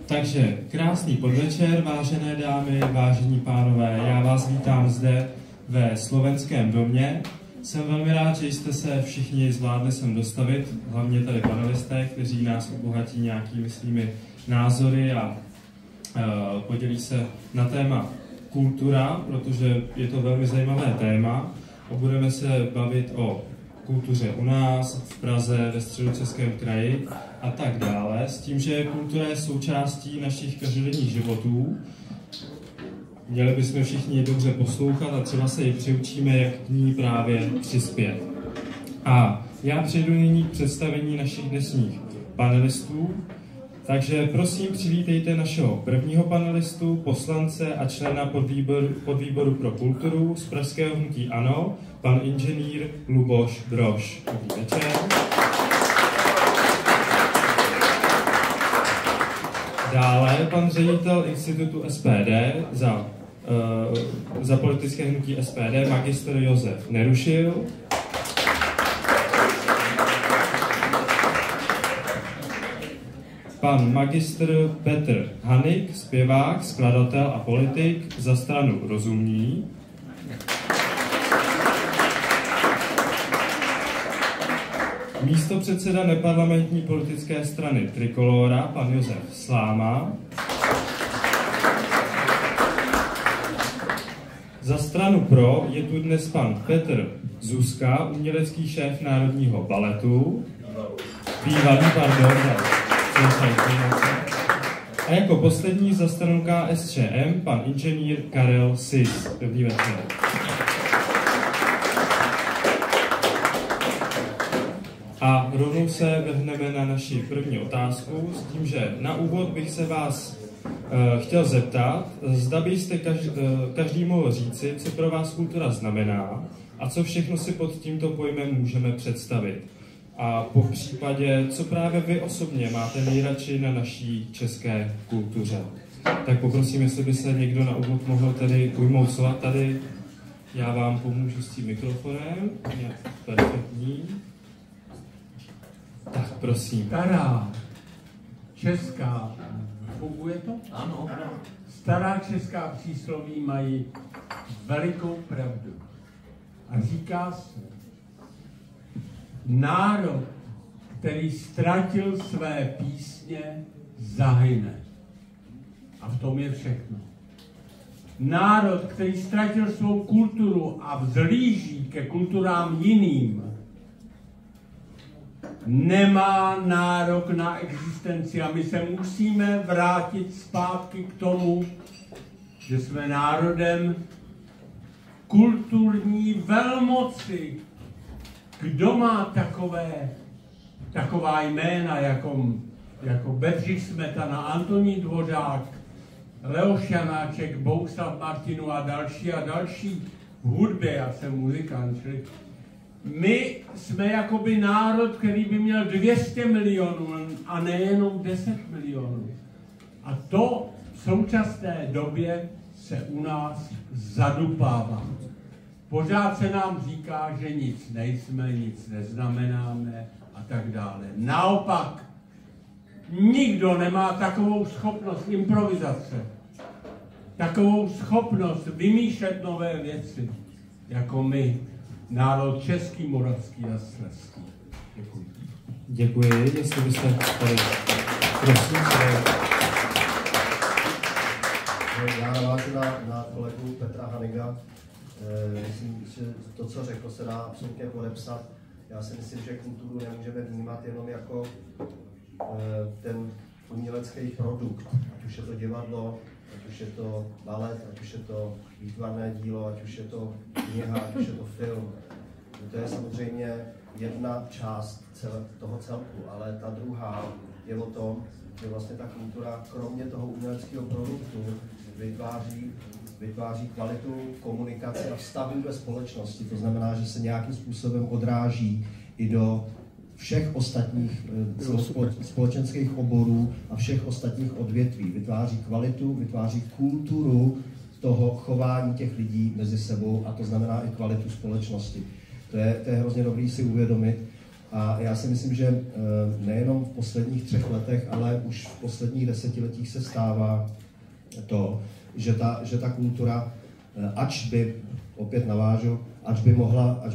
Takže krásný podvečer, vážené dámy, vážení pánové. Já vás vítám zde ve Slovenském domě. Jsem velmi rád, že jste se všichni zvládli sem dostavit, hlavně tady panelisté, kteří nás obohatí nějakými svými názory a podělí se na téma kultura, protože je to velmi zajímavé téma. Budeme se bavit o kultuře u nás, v Praze, ve Středočeském kraji a tak dále, s tím, že kultura je součástí našich každodenních životů. Měli bychom všichni dobře poslouchat a třeba se i přiučíme, jak k ní právě přispět. A já přejdu nyní k představení našich dnešních panelistů. Takže prosím, přivítejte našeho prvního panelistu, poslance a člena podvýboru pro kulturu z pražského hnutí ANO, pan inženýr Luboš Brož. Dobrý večer. Dále pan ředitel institutu SPD za politické hnutí SPD, magistr Josef Nerušil. Pan magistr Petr Hanik, zpěvák, skladatel a politik za stranu Rozumní. Místopředseda neparlamentní politické strany Trikolóra, pan Josef Sláma. Za stranu Pro je tu dnes pan Petr Zuzka, umělecký šéf Národního baletu. Bývalý, pardon. A jako poslední za stranu KSČM pan inženýr Karel Sis. Dobrý večer. A rovnou se vrhneme na naši první otázku s tím, že na úvod bych se vás chtěl zeptat, zda byste každý mohl říci, co pro vás kultura znamená a co všechno si pod tímto pojmem můžeme představit. A po případě, co právě vy osobně máte nejradši na naší české kultuře. Tak poprosím, jestli by se někdo na úvod mohl tedy ujmout slova tady. Já vám pomůžu s tím mikrofonem. Perfektní. Tak prosím. Stará česká, funguje to? Ano. Stará česká přísloví mají velikou pravdu. A říká se, národ, který ztratil své písně, zahyne. A v tom je všechno. Národ, který ztratil svou kulturu a vzhlíží ke kulturám jiným, nemá nárok na existenci. A my se musíme vrátit zpátky k tomu, že jsme národem kulturní velmoci. Kdo má taková jména, jako Bedřich Smetana, Antonín Dvořák, Leoš Janáček, Bohuslav Martinů a další v hudbě, já jsem muzikant, čili my jsme jakoby národ, který by měl 200 milionů a nejenom 10 milionů. A to v současné době se u nás zadupává. Pořád se nám říká, že nic nejsme, nic neznamenáme a tak dále. Naopak, nikdo nemá takovou schopnost improvizace, takovou schopnost vymýšlet nové věci, jako my, národ český, moravský a slezský. Děkuji. Děkuji, jestli byste tady prosím se. Já navážu na kolegu Petra Haniga. Myslím, že to, co řekl, se dá absolutně podepsat. Já si myslím, že kulturu nemůžeme vnímat jenom jako ten umělecký produkt. Ať už je to divadlo, ať už je to balet, ať už je to výtvarné dílo, ať už je to kniha, ať už je to film. To je samozřejmě jedna část toho celku, ale ta druhá je o tom, že vlastně ta kultura, kromě toho uměleckého produktu, vytváří kvalitu komunikace a vztahů ve společnosti. To znamená, že se nějakým způsobem odráží i do všech ostatních společenských oborů a všech ostatních odvětví. Vytváří kvalitu, vytváří kulturu toho chování těch lidí mezi sebou a to znamená i kvalitu společnosti. To je hrozně dobrý si uvědomit. A já si myslím, že nejenom v posledních 3 letech, ale už v posledních desetiletích se stává to, že ta kultura, ač by, opět navážu, ač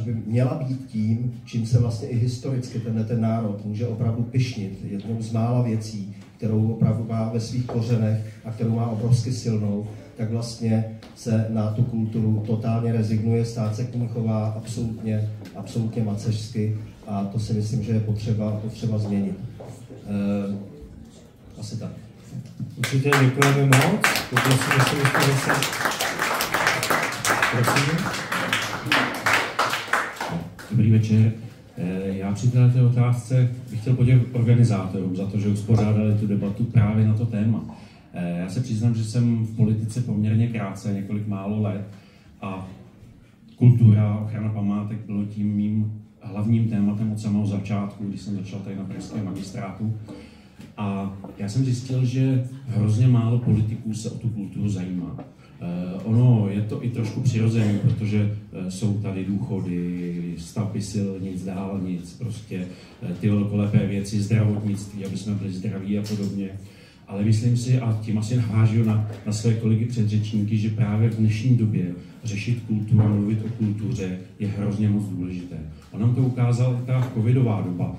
by měla být tím, čím se vlastně i historicky ten národ může opravdu pyšnit, jednou z mála věcí, kterou opravdu má ve svých kořenech a kterou má obrovsky silnou, tak vlastně se na tu kulturu totálně rezignuje, stát se k ní chová absolutně macešsky a to si myslím, že je potřeba změnit. Asi tak. Určitě děkujeme moc. Poprosím, jestli byste se... Prosím. Dobrý večer. Já při této otázce bych chtěl poděkovat organizátorům za to, že uspořádali tu debatu právě na to téma. Já se přiznám, že jsem v politice poměrně krátce, několik málo let a kultura a ochrana památek bylo tím mým hlavním tématem od samého začátku, když jsem začal tady na pražském magistrátu. A já jsem zjistil, že hrozně málo politiků se o tu kulturu zajímá. Ono je to i trošku přirozené, protože jsou tady důchody, stavby silnic, dálnic, prostě ty velkolepé věci, zdravotnictví, aby jsme byli zdraví a podobně. Ale myslím si, a tím asi navážu na své kolegy předřečníky, že právě v dnešní době řešit kulturu, mluvit o kultuře je hrozně moc důležité. On nám to ukázala ta covidová doba,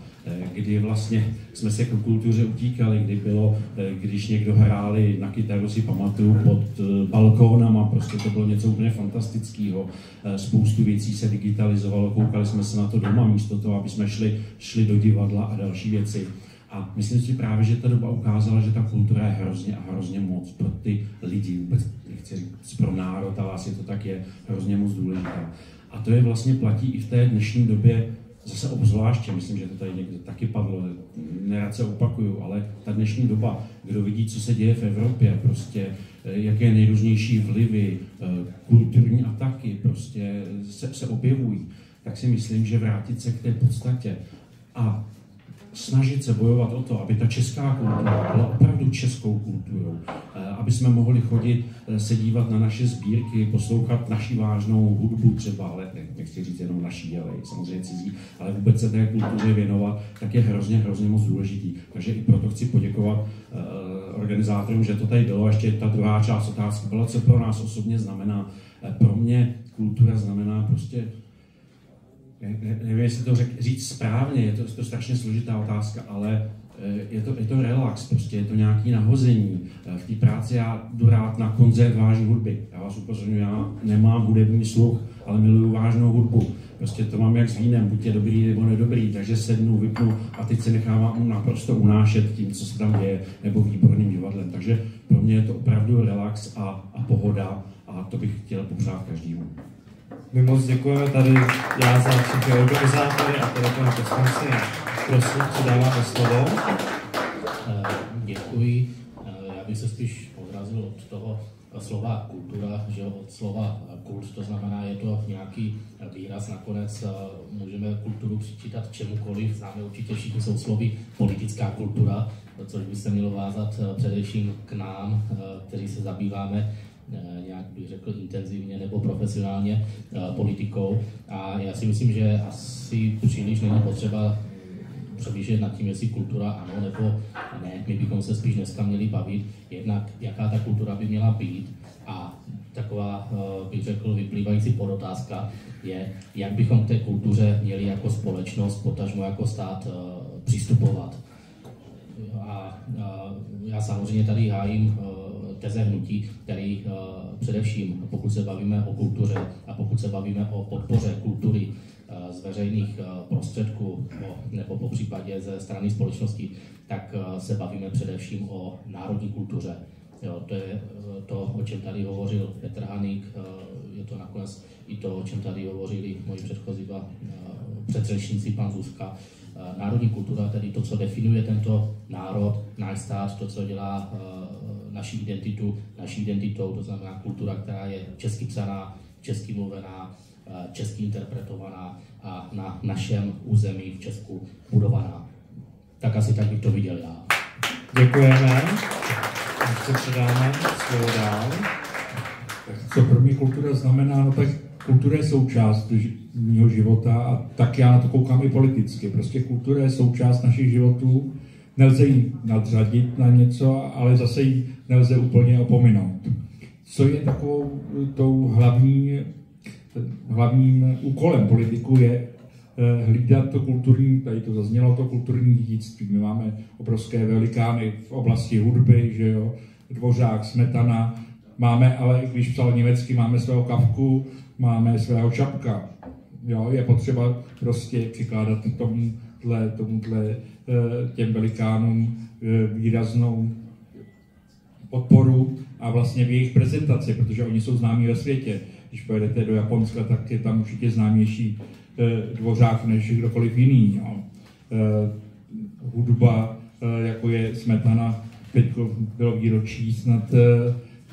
kdy vlastně jsme se k kultuře utíkali, když někdo hráli na kytaru, si pamatuju, pod balkónama, prostě to bylo něco úplně fantastického. Spoustu věcí se digitalizovalo, koukali jsme se na to doma, místo toho, aby jsme šli do divadla a další věci. A myslím si právě, že ta doba ukázala, že ta kultura je hrozně moc pro ty lidi, vůbec nechci říct pro národ, ale asi to tak je hrozně moc důležitá. A to je vlastně platí i v té dnešní době, zase obzvláště, myslím, že to tady někde taky padlo, nerad se opakuju, ale ta dnešní doba, kdo vidí, co se děje v Evropě, prostě jaké nejrůznější vlivy, kulturní ataky prostě se objevují, tak si myslím, že vrátit se k té podstatě a snažit se bojovat o to, aby ta česká kultura byla opravdu českou kulturou, aby jsme mohli chodit, se dívat na naše sbírky, poslouchat naši vážnou hudbu třeba, ale nechci říct jenom naší, ale samozřejmě cizí, ale vůbec se té kultuře věnovat, tak je hrozně moc důležitý. Takže i proto chci poděkovat organizátorům, že to tady bylo. Ještě ta druhá část otázky byla, co pro nás osobně znamená. Pro mě kultura znamená prostě, nevím, jestli to říct správně, je to strašně složitá otázka, ale je to relax, prostě je to nějaké nahození. V té práci já jdu rád na koncert vážné hudby. Já vás upozorňuji, já nemám hudební sluch, ale miluju vážnou hudbu. Prostě to mám jak s vínem, buď je dobrý nebo nedobrý, takže sednu, vypnu a teď se nechávám naprosto unášet tím, co se tam děje, nebo výborným divadlem. Takže pro mě je to opravdu relax a pohoda a to bych chtěl popřát každému. My moc děkujeme tady, já za všechny organizátory a tady pana poslanci. Prosím, předáváme slovo. Děkuji. Já bych se spíš odrazil od toho slova kultura, že od slova kult, to znamená, je to nějaký výraz, nakonec můžeme kulturu přičítat čemukoliv, známe určitě všichni jsou slovy politická kultura, což by se mělo vázat především k nám, kteří se zabýváme nějak bych řekl intenzivně nebo profesionálně politikou. A já si myslím, že asi příliš není potřeba přemýšlet nad tím, jestli kultura ano nebo ne. My bychom se spíš dneska měli bavit jednak, jaká ta kultura by měla být a taková, bych řekl, vyplývající podotázka je, jak bychom k té kultuře měli jako společnost, potažmo jako stát přistupovat. A já samozřejmě tady hájím teze hnutí, který především, pokud se bavíme o kultuře a pokud se bavíme o podpoře kultury z veřejných prostředků nebo po případě ze strany společnosti, tak se bavíme především o národní kultuře. Jo, to je to, o čem tady hovořil Petr Haník, je to nakonec i to, o čem tady hovořili moji předchozí dva předřečníci, pan Zuzka. Národní kultura, tedy to, co definuje tento národ, náš stát, to, co dělá naší identitou, to znamená kultura, která je česky psaná, česky mluvená, česky interpretovaná a na našem území v Česku budovaná. Tak asi tak bych to viděl já. Děkujeme. Ještě předáme slovo dál. Co pro mě kultura znamená, no tak kultura je součást mého života a tak já na to koukám i politicky. Prostě kultura je součást našich životů, nelze ji nadřadit na něco, ale zase ji nelze úplně opominout. Co je takovou tou hlavním úkolem politiků je hlídat to kulturní, tady to zaznělo, to kulturní dědictví. My máme obrovské velikány v oblasti hudby, že jo, Dvořák, Smetana, máme, ale když psal německy, máme svého Kafku, máme svého Čapka. Jo, je potřeba prostě přikládat tomuhle těm velikánům výraznou podporu a vlastně v jejich prezentaci, protože oni jsou známí ve světě. Když pojedete do Japonska, tak je tam určitě známější Dvořák než kdokoliv jiný. Jo. Hudba, jako je Smetana, teď bylo výročí snad,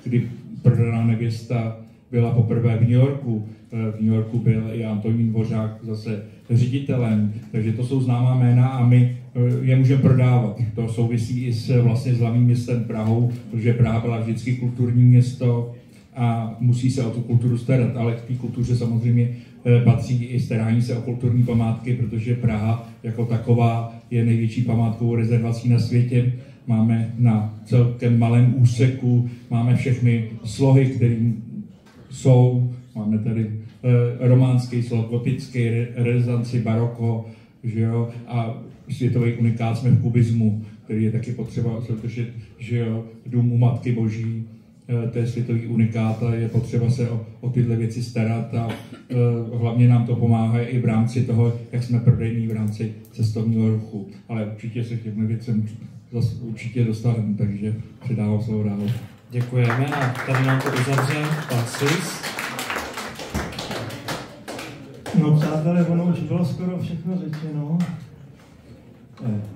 kdy Prodaná nevěsta byla poprvé v New Yorku. V New Yorku byl i Antonín Dvořák zase ředitelem, takže to jsou známá jména a my je můžeme prodávat. To souvisí i vlastně s hlavním městem Prahou, protože Praha byla vždycky kulturní město a musí se o tu kulturu starat, ale k té kultuře samozřejmě patří i starání se o kulturní památky, protože Praha jako taková je největší památkovou rezervací na světě. Máme na celkem malém úseku, máme všechny slohy, které jsou, máme tady románský sloh, gotický, renesanci, baroko, že jo, a světový unikát jsme v kubismu, který je taky potřeba, protože že jo, Dům u Matky Boží, to je světový unikát a je potřeba se o tyhle věci starat a hlavně nám to pomáhá i v rámci toho, jak jsme prodejní v rámci cestovního ruchu. Ale určitě se k těm věcem určitě dostaneme, takže předávám slovo dál. Děkujeme a tady nám to uzavře pan Sis. No přátelé, ono už bylo skoro všechno řečeno.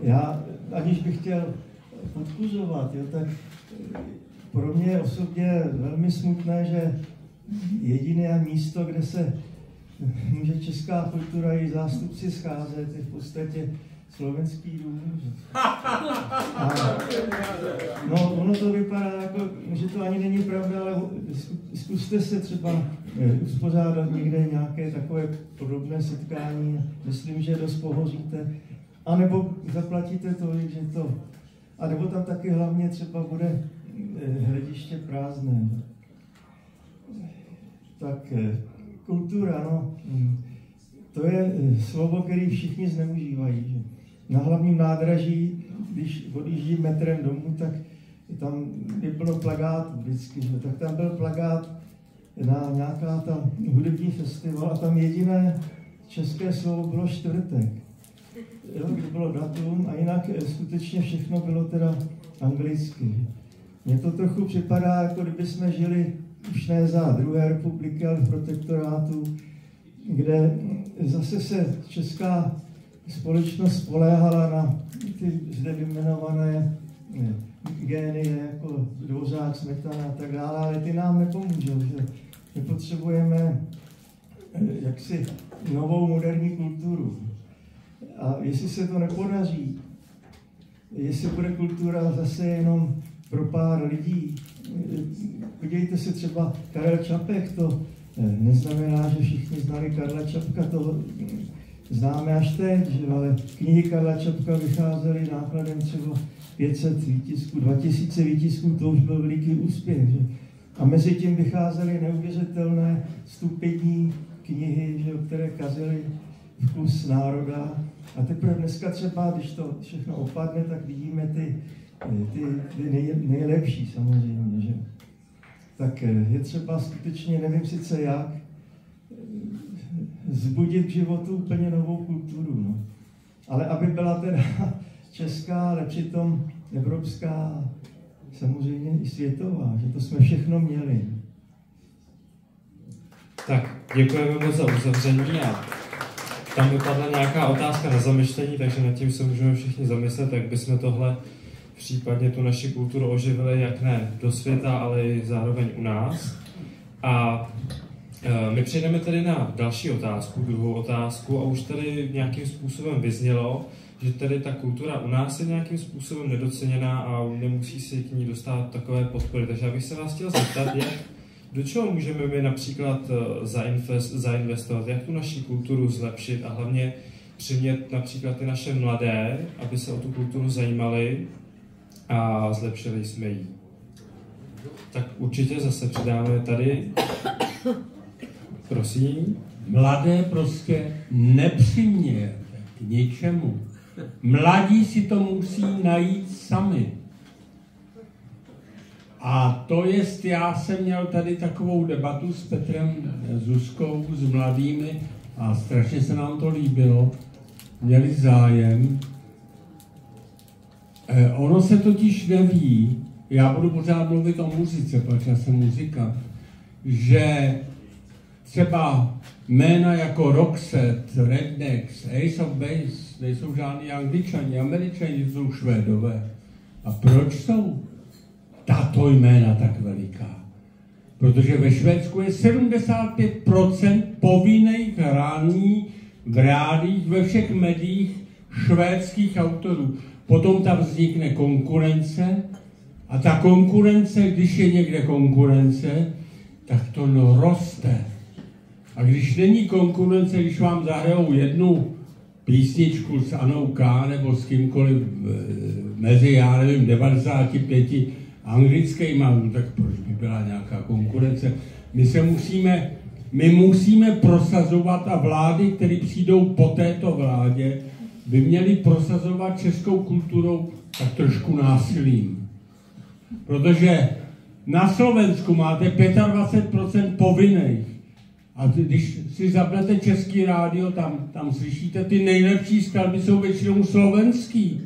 Já, aniž bych chtěl podkuzovat, jo, tak pro mě je osobně velmi smutné, že jediné místo, kde se může česká kultura i zástupci scházet, je v podstatě Slovenský dům. No, ono to vypadá jako, že to ani není pravda, ale zkuste se třeba uspořádat někde nějaké takové podobné setkání. Myslím, že dost pohoříte. A nebo zaplatíte tolik, že to... A nebo tam taky hlavně třeba bude hlediště prázdné. Tak kultura, no, to je slovo, které všichni zneužívají. Že? Na hlavním nádraží, když odjíždím metrem domů, tak tam je plno plakátů vždycky, že? Tak tam byl plakát na nějaká ta hudební festival a tam jediné české slovo bylo čtvrtek. Jo, to bylo datum a jinak skutečně všechno bylo teda anglicky. Mně to trochu připadá, jako kdyby jsme žili už ne za druhé republiky, ale v protektorátu, kde zase se česká společnost spoléhala na ty zde vyjmenované génie, jako Dvořák, Smetana a tak dále, ale ty nám nepomůžou, že my potřebujeme jaksi novou moderní kulturu. A jestli se to nepodaří, jestli bude kultura zase jenom pro pár lidí, podívejte se třeba Karel Čapek, to neznamená, že všichni znali Karla Čapka, to známe až teď, že? Ale knihy Karla Čapka vycházely nákladem třeba 500 výtisků, 2000 výtisků, to už byl veliký úspěch. Že? A mezi tím vycházely neuvěřitelné stupidní knihy, že? Které kazily vkus národa. A teprve dneska třeba, když to všechno opadne, tak vidíme ty nejlepší samozřejmě. Že? Tak je třeba skutečně, nevím sice jak, vzbudit k životu úplně novou kulturu. No. Ale aby byla teda česká, ale přitom evropská, samozřejmě i světová, že to jsme všechno měli. Tak, děkujeme moc za uzavření a tam vypadla nějaká otázka na zamyšlení, takže nad tím se můžeme všichni zamyslet, jak bychom tohle případně tu naši kulturu oživili, jak ne do světa, ale i zároveň u nás. A my přejdeme tedy na další otázku, druhou otázku, a už tady nějakým způsobem vyznělo, že tady ta kultura u nás je nějakým způsobem nedoceněná a nemusí si k ní dostat takové podpory. Takže já bych se vás chtěl zeptat, jak Do čeho můžeme my například zainvestovat, jak tu naši kulturu zlepšit a hlavně přimět například ty naše mladé, aby se o tu kulturu zajímali a zlepšili jsme ji. Tak určitě zase přidáme tady. Prosím. Mladé prostě nepřimějete k ničemu. Mladí si to musí najít sami. A to jest, já jsem měl tady takovou debatu s Petrem Zuzkou, s mladými a strašně se nám to líbilo. Měli zájem. Ono se totiž neví, já budu pořád mluvit o muzice, protože já jsem muzikant, že třeba jména jako Roxette, Rednecks, Ace of Base, nejsou žádní Angličani, Američani, jsou Švédové. A proč jsou tato jména tak veliká? Protože ve Švédsku je 75% povinných hraní v rádiích ve všech médiích švédských autorů. Potom tam vznikne konkurence a ta konkurence, když je někde konkurence, tak to roste. A když není konkurence, když vám zahrajou jednu písničku s Anou K. nebo s kýmkoliv mezi, já nevím, 95 anglickýma, tak proč by byla nějaká konkurence? My musíme prosazovat a vlády, které přijdou po této vládě, by měly prosazovat českou kulturou tak trošku násilím. Protože na Slovensku máte 25% povinných. A když si zapnete Český rádio, tam slyšíte, ty nejlepší skladby jsou většinou slovenský.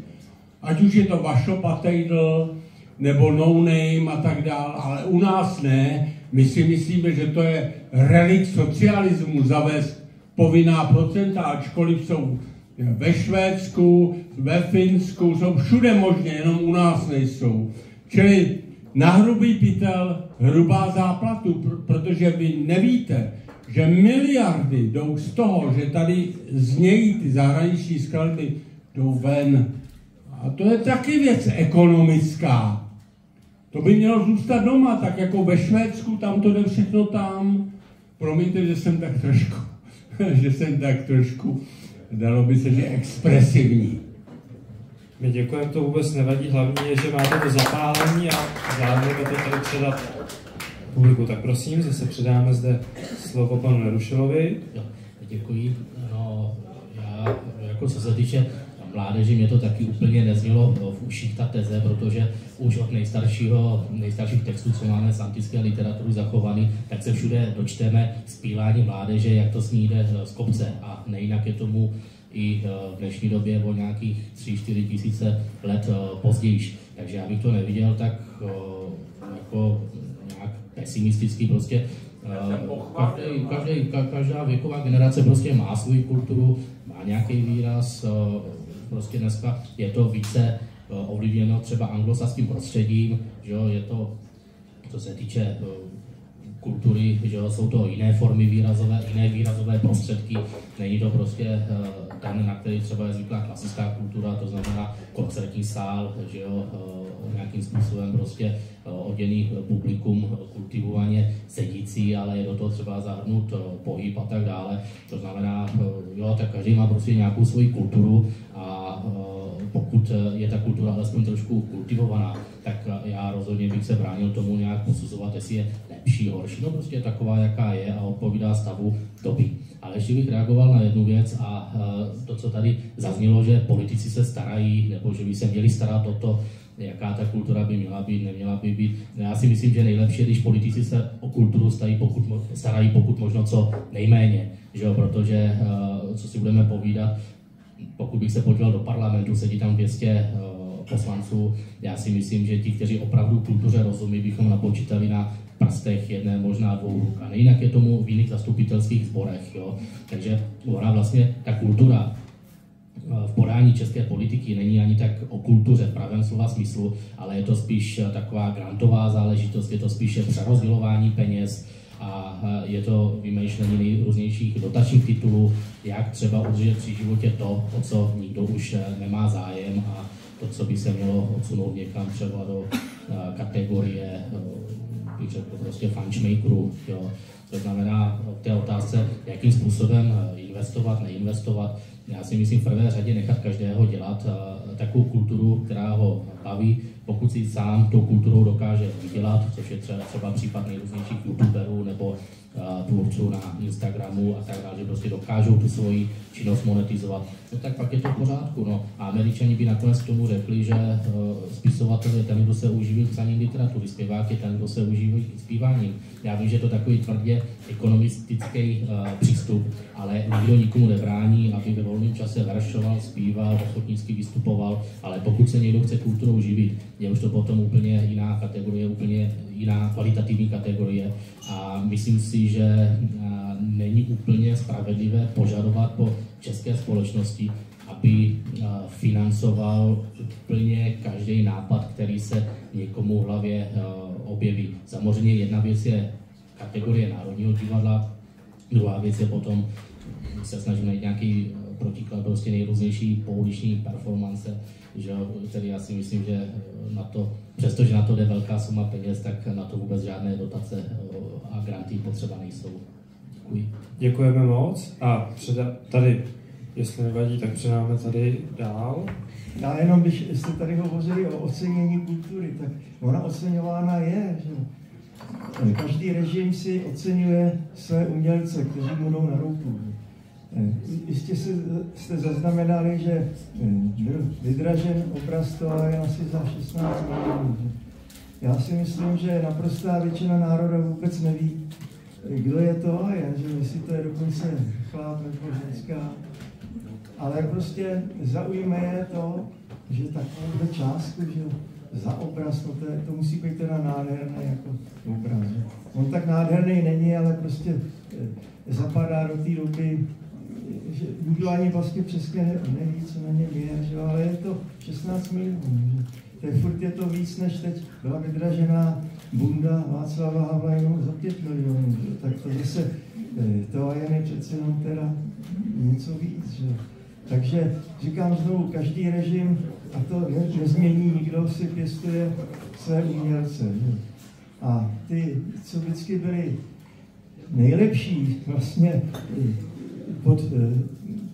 Ať už je to Vašo Patejdl, nebo No Name a tak dál, ale u nás ne. My si myslíme, že to je relikt socialismu zavést povinná procenta, ačkoliv jsou ve Švédsku, ve Finsku, jsou všude možně, jenom u nás nejsou. Čili na hrubý pytel, hrubá záplatu, protože vy nevíte, že miliardy jdou z toho, že tady znějí ty zahraniční skladby, jdou ven. A to je taky věc ekonomická. To by mělo zůstat doma, tak jako ve Švédsku, tam to jde všechno tam. Promiňte, že jsem tak trošku, dalo by se, že expresivní. My děkujeme, to vůbec nevadí, hlavně je, že máte to zapálení a zvládneme to tady předat publiku. Tak prosím, zase předáme zde slovo panu Nerušilovi. Jo, děkuji. No, já, jako co se týče mládeži, mě to taky úplně neznělo v uších ta teze, protože už od nejstarších textů, co máme z antické literatury zachovaný, tak se všude dočteme zpívání mládeže, jak to s ní jde z kopce. A nejinak je tomu i v dnešní době o nějakých 3-4 tisíce let později. Takže já bych to neviděl tak jako nějak pesimisticky, prostě každá věková generace prostě má svou kulturu, má nějaký výraz, prostě dneska je to více ovlivněno třeba anglosaským prostředím, že jo, je to, co se týče kultury, že jo, jsou to jiné formy jiné výrazové prostředky, není to prostě ten, na který třeba je zvyklá klasická kultura, to znamená koncertní sál, že jo, nějakým způsobem prostě oděný publikum, kultivovaně sedící, ale je do toho třeba zahrnut pohyb a tak dále. To znamená, jo, tak každý má prostě nějakou svoji kulturu a pokud je ta kultura alespoň trošku kultivovaná, tak já rozhodně bych se bránil tomu nějak posuzovat, jestli je lepší, horší. No prostě taková, jaká je a odpovídá stavu doby. Ale ještě bych reagoval na jednu věc a to, co tady zaznělo, že politici se starají, nebo že by se měli starat o to, jaká ta kultura by měla být, neměla by být. Já si myslím, že nejlepší je, když politici se o kulturu starají pokud možno co nejméně, že jo? Protože, co si budeme povídat, pokud bych se podíval do parlamentu, sedí tam 200 poslanců, já si myslím, že ti, kteří opravdu kultuře rozumí, bychom napočítali na prstech jedné, možná 2 ruk. A nejinak je tomu v jiných zastupitelských sborech. Jo? Takže ona vlastně ta kultura v podání české politiky není ani tak o kultuře v pravém slova smyslu, ale je to spíš taková grantová záležitost, je to spíše přerozdělování peněz a je to vymýšlení nejrůznějších dotačních titulů, jak třeba udržet při životě to, o co nikdo už nemá zájem a to, co by se mělo odsunout někam třeba do kategorie, bych řekl, prostě funchmakerů, jo. To znamená v té otázce, jakým způsobem investovat, neinvestovat. Já si myslím v prvé řadě nechat každého dělat takovou kulturu, která ho baví, pokud si sám tou kulturou dokáže vydělat, což je třeba případ nejrůznějších youtuberů nebo tvůrců na Instagramu a tak dále, že prostě dokážou tu svoji činnost monetizovat, no tak pak je to v pořádku. No. A Američani by nakonec k tomu řekli, že spisovatel je ten, kdo se uživí psaním literatury, zpěvák je ten, kdo se uživí zpíváním. Já vím, že je to takový tvrdě ekonomistický přístup, ale nikdo nikomu nebrání, aby ve volném čase veršoval, zpíval, ochotnicky vystupoval, ale pokud se někdo chce kulturou živit, je už to potom úplně jiná kategorie, úplně jiná kvalitativní kategorie a myslím si, že není úplně spravedlivé požadovat po české společnosti, aby financoval úplně každý nápad, který se někomu v hlavě objeví. Samozřejmě jedna věc je kategorie Národního divadla, druhá věc je potom, se snažím najít nějaký protiklad, prostě nejrůznější pouliční performance, že, který já si myslím, že na to, přestože na to jde velká suma peněz, tak na to vůbec žádné dotace a granty potřeba nejsou. Děkuji. Děkujeme moc a tady, jestli nevadí, tak předáme tady dál. Já jenom, když jste tady hovořili o ocenění kultury, tak ona oceňována je, že každý režim si oceňuje své umělce, kteří mu jdou na ruku. Jistě jste zaznamenali, že byl vydražen obraz Toajen asi za 16 milionů. Já si myslím, že naprostá většina národa vůbec neví, kdo je Toajen, že jestli to je dokonce chlap nebo ženská. Ale prostě zaujme je to, že takovou částku, že za obraz, no to musí být teda nádherný jako obraz. Že? On tak nádherný není, ale prostě zapadá do té doby, že nikdo ani vlastně přesně neví, co na něm je, že? Ale je to 16 milionů. Furt je to víc, než teď byla vydražená bunda Václava Havla jenom za 5 milionů. Že? Tak to zase, to je přece jenom teda něco víc. Že? Takže říkám znovu, každý režim, a to nezmění, nikdo si pěstuje své umělce. Že? A ty, co vždycky byli nejlepší vlastně pod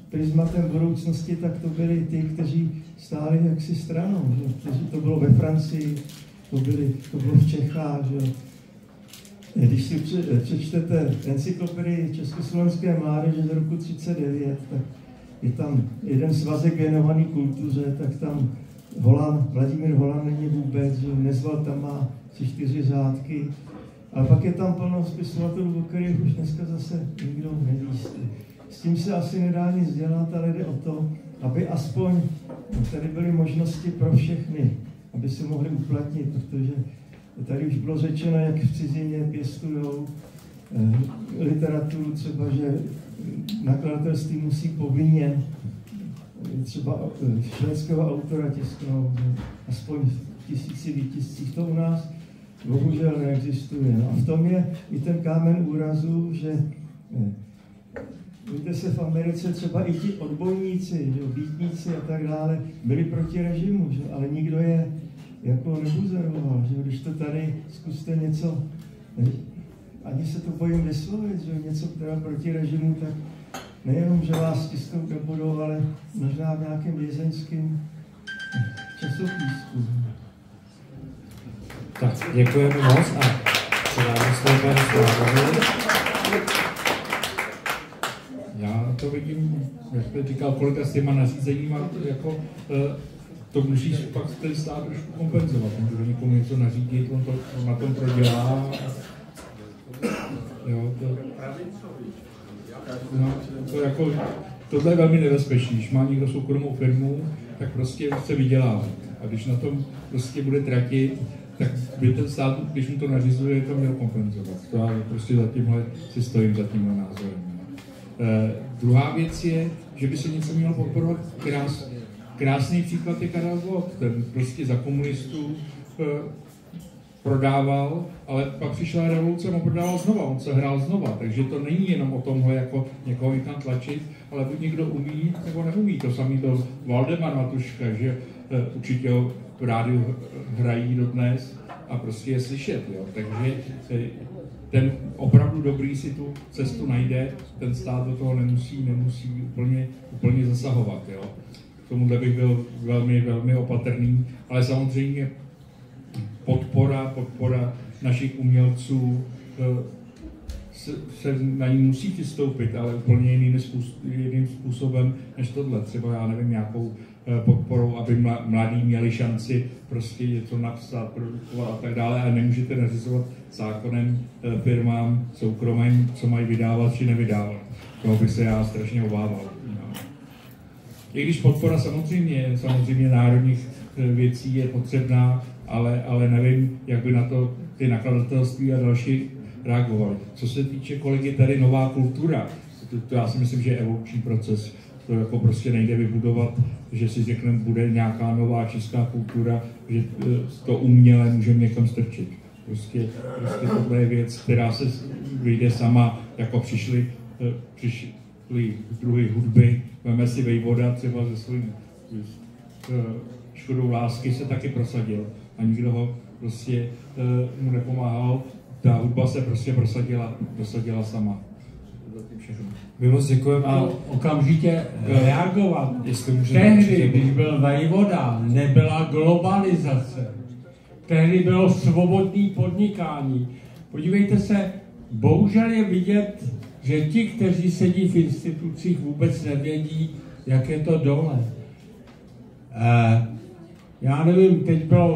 prismatem budoucnosti, tak to byli ty, kteří stáli jaksi stranou. Že? To bylo ve Francii, to bylo v Čechách. Že? Když si přečtete encyklopedii Československé mládeže z roku 1939, tak je tam jeden svazek věnovaný kultuře, tak tam Vladimír Holan není vůbec, že Nezval tam má 4 řádky, ale pak je tam plno spisovatelů, o kterých už dneska zase nikdo neví. S tím se asi nedá nic dělat, ale jde o to, aby aspoň tady byly možnosti pro všechny, aby se mohli uplatnit, protože tady už bylo řečeno, jak v cizině pěstujou literaturu, třeba, že nakladatelství musí povinně třeba švédského autora tisknout, aspoň v 1000 výtiscích. To u nás bohužel neexistuje. No a v tom je i ten kámen úrazu, že víte se, v Americe třeba i ti odbojníci, býtníci a tak dále, byli proti režimu, že? Ale nikdo je jako nebuzeroval. Že? Když to tady zkuste něco, ani se to bojím vyslovit, že něco, která proti režimu, tak nejenom, že vás tisknou do budou, ale možná v nějakém vězeňském časopisku. Tak, děkujeme moc a předáme slovo panu Slávovi. Já to vidím, jak jste říkal, kolika s těma nařízeníma, jako to musíš pak ten stát trošku kompenzovat. Může někomu něco nařídit, on na tom prodělá. Jo, tohle je velmi nebezpečné. Když má někdo soukromou firmu, tak prostě chce vydělávat. A když na tom prostě bude tratit, tak by ten stát, když mu to nařizuje, to měl kompenzovat. To já prostě za tímhle si stojím, za tímhle názorem. Druhá věc je, že by se něco mělo podporovat. Krásný příklad je Karel Gott, ten prostě za komunistů prodával, ale pak přišla revoluce a prodával znova, on se hrál znova, takže to není jenom o tomhle, jako někoho i tam tlačit, ale buď někdo umí, nebo neumí. To samý byl Valdemar Matuška, že určitě ho v rádiu hrají dodnes, a prostě je slyšet. Jo? Takže ten opravdu dobrý si tu cestu najde, ten stát do toho nemusí úplně zasahovat. Jo? K tomuhle bych byl velmi opatrný, ale samozřejmě podpora našich umělců se na ní musí přistoupit, ale úplně jiným způsobem než tohle. Třeba, já nevím, nějakou podporou, aby mladí měli šanci prostě něco napsat, produkovat a tak dále, ale nemůžete nařizovat zákonem firmám soukromým, co mají vydávat či nevydávat. Toho bych se já strašně obával. I když podpora samozřejmě národních věcí je potřebná, ale nevím, jak by na to ty nakladatelství a další reagovali. Co se týče kolegy tady nová kultura, to já si myslím, že je evoluční proces. To jako prostě nejde vybudovat, že si řekneme, bude nějaká nová česká kultura, že to uměle můžeme někam strčit. Prostě tohle je věc, která se vyjde sama, jako přišly druhy hudby. Veme si Vejvoda třeba ze svojí Škodou lásky se taky prosadil a nikdo ho prostě mu nepomáhal. Ta hudba se prostě prosadila sama. My moc děkujeme a okamžitě reagovat. Tehdy, když byl Vejvoda, nebyla globalizace. Tehdy bylo svobodné podnikání. Podívejte se, bohužel je vidět, že ti, kteří sedí v institucích, vůbec nevědí, jak je to dole. Já nevím,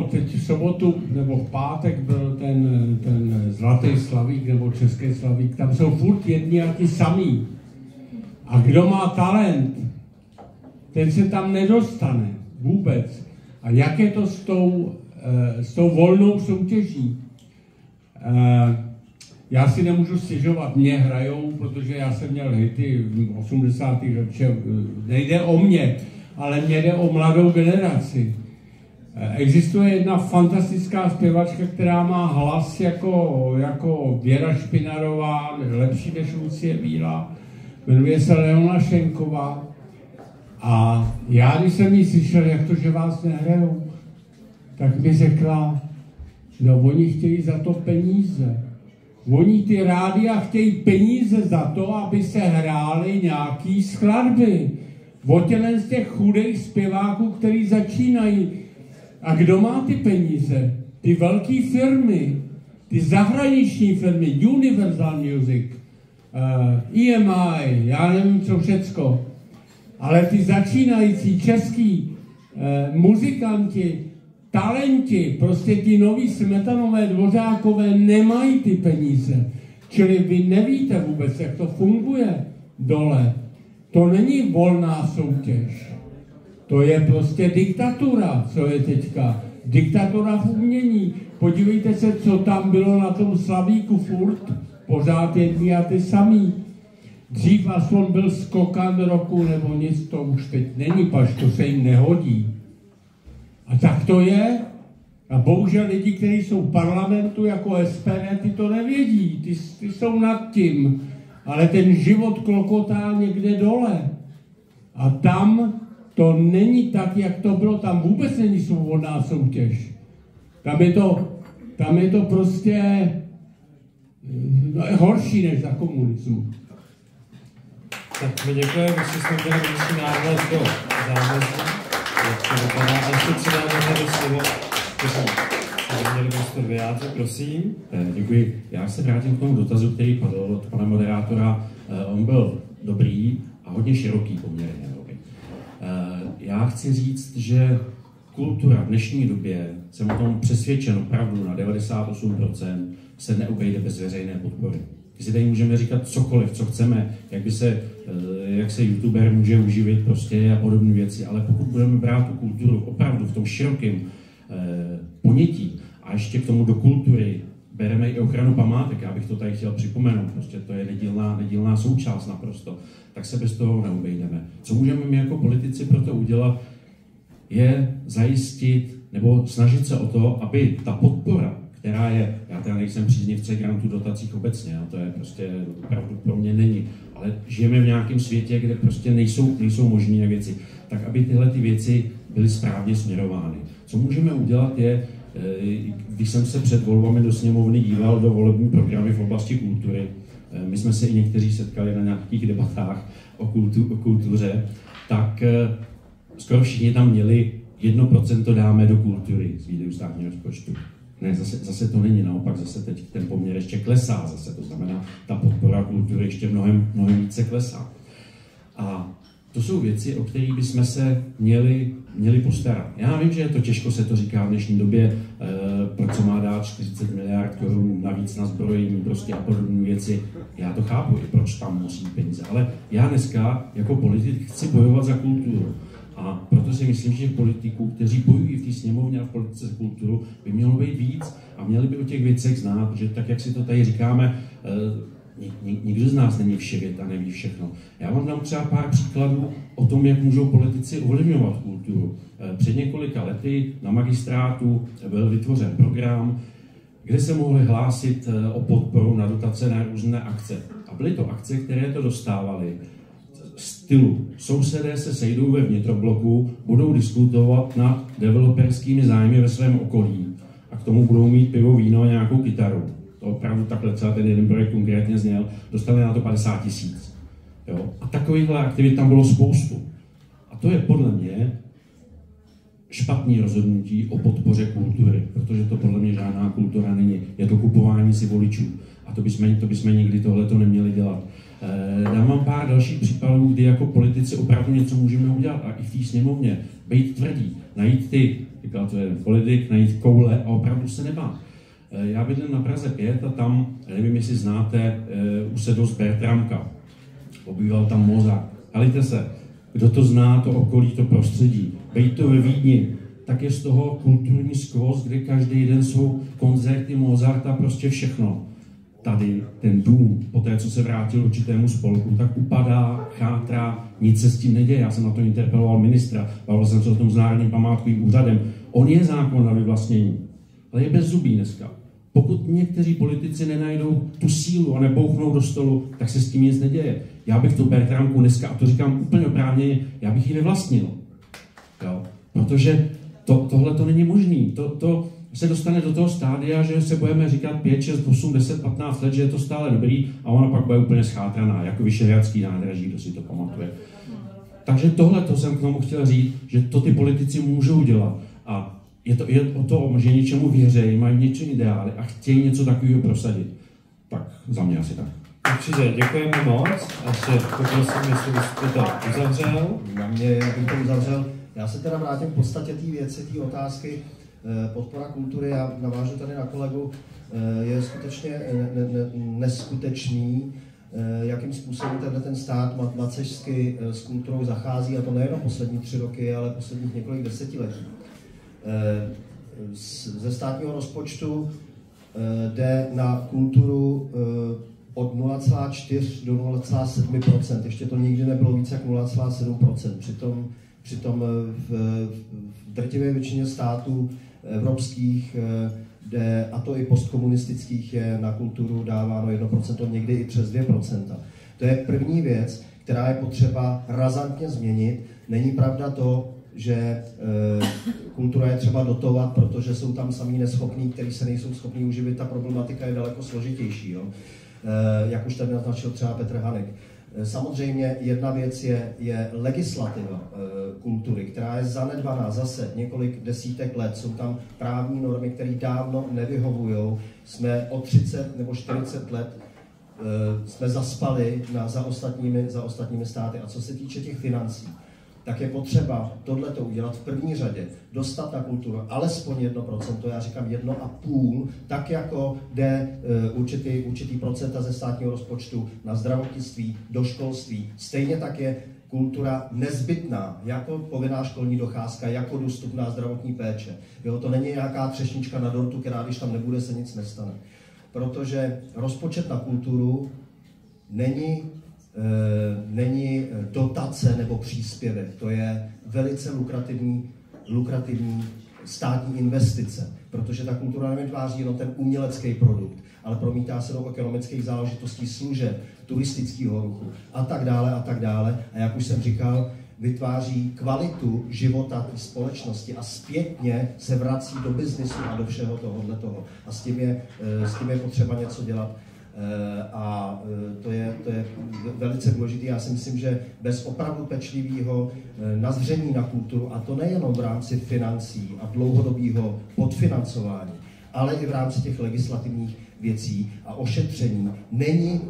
teď v sobotu nebo v pátek byl ten Zlatý Slavík nebo Český Slavík, tam jsou furt jedni a ti samý. A kdo má talent, ten se tam nedostane vůbec. A jak je to s tou volnou soutěží? Já si nemůžu stěžovat, mě hrajou, protože já jsem měl hity v 80. letech, nejde o mě, ale mě jde o mladou generaci. Existuje jedna fantastická zpěvačka, která má hlas jako Věra Špinarová, lepší než Lucie Bílá, jmenuje se Leona Šenková. A já, když jsem jí slyšel, jak to, že vás nehrajou, tak mi řekla, no oni chtějí za to peníze. Oni ty rádia chtějí peníze za to, aby se hrály nějaký skladby. Od z těch chudých zpěváků, který začínají. A kdo má ty peníze? Ty velké firmy, ty zahraniční firmy, Universal Music, EMI, já nevím co všecko. Ale ty začínající český muzikanti, talenti, prostě ty noví Smetanové, Dvořákové nemají ty peníze. Čili vy nevíte vůbec, jak to funguje dole. To není volná soutěž. To je prostě diktatura, co je teďka. Diktatura v umění. Podívejte se, co tam bylo na tom Slavíku furt. Pořád jedni a ty samý. Dřív aspoň byl skokan roku nebo nic, to už teď není, paž to se jim nehodí. A tak to je. A bohužel lidi, kteří jsou v parlamentu jako SPD, ty to nevědí. Ty jsou nad tím. Ale ten život klokotá někde dole. A tam to není tak, jak to bylo. Tam vůbec není svobodná soutěž. Tam je to prostě horší než za komunismu. Tak my děkujeme, že jsme měli dnešní náhled do zámezí. Jak to vypadá, a ještě předáme tady slovo, že jsme měli prostor vyjádřit, prosím. Děkuji. Já se vrátím k tomu dotazu, který padl od pana moderátora. On byl dobrý a hodně široký poměrně. Já chci říct, že kultura v dnešní době, jsem o tom přesvědčen opravdu na 98%, se neobejde bez veřejné podpory. My si tady můžeme říkat cokoliv, co chceme, jak se youtuber může uživit prostě a podobné věci, ale pokud budeme brát tu kulturu opravdu v tom širokém ponětí a ještě k tomu do kultury bereme i ochranu památek, já bych to tady chtěl připomenout, prostě to je nedílná součást naprosto, tak se bez toho neobejdeme. Co můžeme my jako politici pro to udělat, je zajistit nebo snažit se o to, aby ta podpora, která je, já teda nejsem příznivce grantů dotacích obecně, to je prostě opravdu pro mě není, ale žijeme v nějakém světě, kde prostě nejsou možné věci, tak aby tyhle ty věci byly správně směrovány. Co můžeme udělat je, Když jsem se před volbami do sněmovny díval do volební programy v oblasti kultury, my jsme se i někteří setkali na nějakých debatách o kultuře, tak skoro všichni tam měli 1% dáme do kultury z výdajů státního rozpočtu. Ne, zase to není, naopak zase teď ten poměr ještě klesá zase, to znamená, ta podpora kultury ještě mnohem více klesá. A to jsou věci, o kterých bychom se měli postarat. Já vím, že je to těžko se to říká v dnešní době, proč se má dát 40 miliard korun navíc na zbrojení prostě a podobné věci. Já to chápu, i proč tam musí peníze. Ale já dneska jako politik chci bojovat za kulturu. A proto si myslím, že politiků, kteří bojují v té sněmovně a v politice za kulturu, by mělo být víc a měli by o těch věcech znát, protože tak, jak si to tady říkáme, nikdo z nás není vševět a neví všechno. Já vám dám třeba pár příkladů o tom, jak můžou politici ovlivňovat kulturu. Před několika lety na magistrátu byl vytvořen program, kde se mohli hlásit o podporu na dotace na různé akce. A byly to akce, které to dostávaly stylu. Sousedé se sejdou ve vnitrobloku, budou diskutovat nad developerskými zájmy ve svém okolí a k tomu budou mít pivo, víno a nějakou kytaru. To opravdu takhle celý ten jeden projekt konkrétně zněl, dostali na to 50 000. A takovýchhle aktivit tam bylo spoustu. A to je podle mě špatný rozhodnutí o podpoře kultury, protože to podle mě žádná kultura není. Je to kupování si voličů. A to bychom nikdy tohleto neměli dělat. Dám vám pár dalších případů, kdy jako politici opravdu něco můžeme udělat a i v té sněmovně být tvrdí, najít říkal to jeden politik, najít koule a opravdu se nebát. Já bydlím na Praze 5 a tam, nevím, jestli znáte, usedlost Bertramka. Obýval tam Mozart. Halíte se, kdo to zná, to okolí, to prostředí. Bejt to ve Vídni, tak je z toho kulturní skvost, kde každý den jsou koncerty Mozarta, prostě všechno. Tady ten dům, po té, co se vrátil určitému spolku, tak upadá, chátrá, nic se s tím neděje. Já jsem na to interpeloval ministra, bavil jsem se o tom s Národním památkovým úřadem. On je zákon na vyvlastnění, ale je bezzubý dneska. Pokud někteří politici nenajdou tu sílu a nebouchnou do stolu, tak se s tím nic neděje. Já bych tu Bertramku dneska, a to říkám úplně oprávněně, já bych ji vyvlastnil. Jo? Protože tohle to není možný. To se dostane do toho stádia, že se budeme říkat 5, 6, 8, 10, 15 let, že je to stále dobrý a ona pak bude úplně schátraná, jako Vyšehradský nádraží, kdo si to pamatuje. Takže tohle to jsem k tomu chtěl říct, že to ty politici můžou dělat. A je o tom, že něčemu věřejí, mají něčem ideály a chtějí něco takového prosadit. Tak za mě asi tak. Určitě, děkujeme moc. Ještě poprosím, jestli byste to uzavřel. Na mě, abych to uzavřel. Já se teda vrátím v podstatě té věci, té otázky. Podpora kultury, já navážu tady na kolegu, je skutečně neskutečný, jakým způsobem ten stát macežsky s kulturou zachází, a to nejenom poslední 3 roky, ale posledních několik desetiletí. Ze státního rozpočtu jde na kulturu od 0,4 do 0,7%. Ještě to nikdy nebylo více jak 0,7%. Přitom v drtivé většině států evropských, a to i postkomunistických, je na kulturu dáváno 1%, někdy i přes 2%. To je první věc, která je potřeba razantně změnit. Není pravda to, že kultura je třeba dotovat, protože jsou tam samí neschopní, kteří se nejsou schopní uživit. Ta problematika je daleko složitější, jo? Jak už tady naznačil třeba Petr Hanek. Samozřejmě jedna věc je legislativa kultury, která je zanedbaná zase několik desítek let. Jsou tam právní normy, které dávno nevyhovují. Jsme o 30 nebo 40 let jsme zaspali za ostatními státy. A co se týče těch financí, tak je potřeba tohleto udělat v první řadě, dostat na kulturu alespoň 1%, já říkám 1,5%, tak jako jde určitý procenta ze státního rozpočtu na zdravotnictví, do školství. Stejně tak je kultura nezbytná, jako povinná školní docházka, jako dostupná zdravotní péče. Jo, to není nějaká třešnička na dortu, která když tam nebude, se nic nestane. Protože rozpočet na kulturu není dotace nebo příspěvek, to je velice lukrativní státní investice, protože ta kultura nevytváří jenom ten umělecký produkt, ale promítá se do ekonomických záležitostí, služeb, turistického ruchu a tak dále a tak dále. A jak už jsem říkal, vytváří kvalitu života té společnosti a zpětně se vrací do biznisu a do všeho tohoto. A s tím je potřeba něco dělat. A to je velice důležité. Já si myslím, že bez opravdu pečlivého nazření na kulturu, a to nejenom v rámci financí a dlouhodobého podfinancování, ale i v rámci těch legislativních věcí a ošetření, není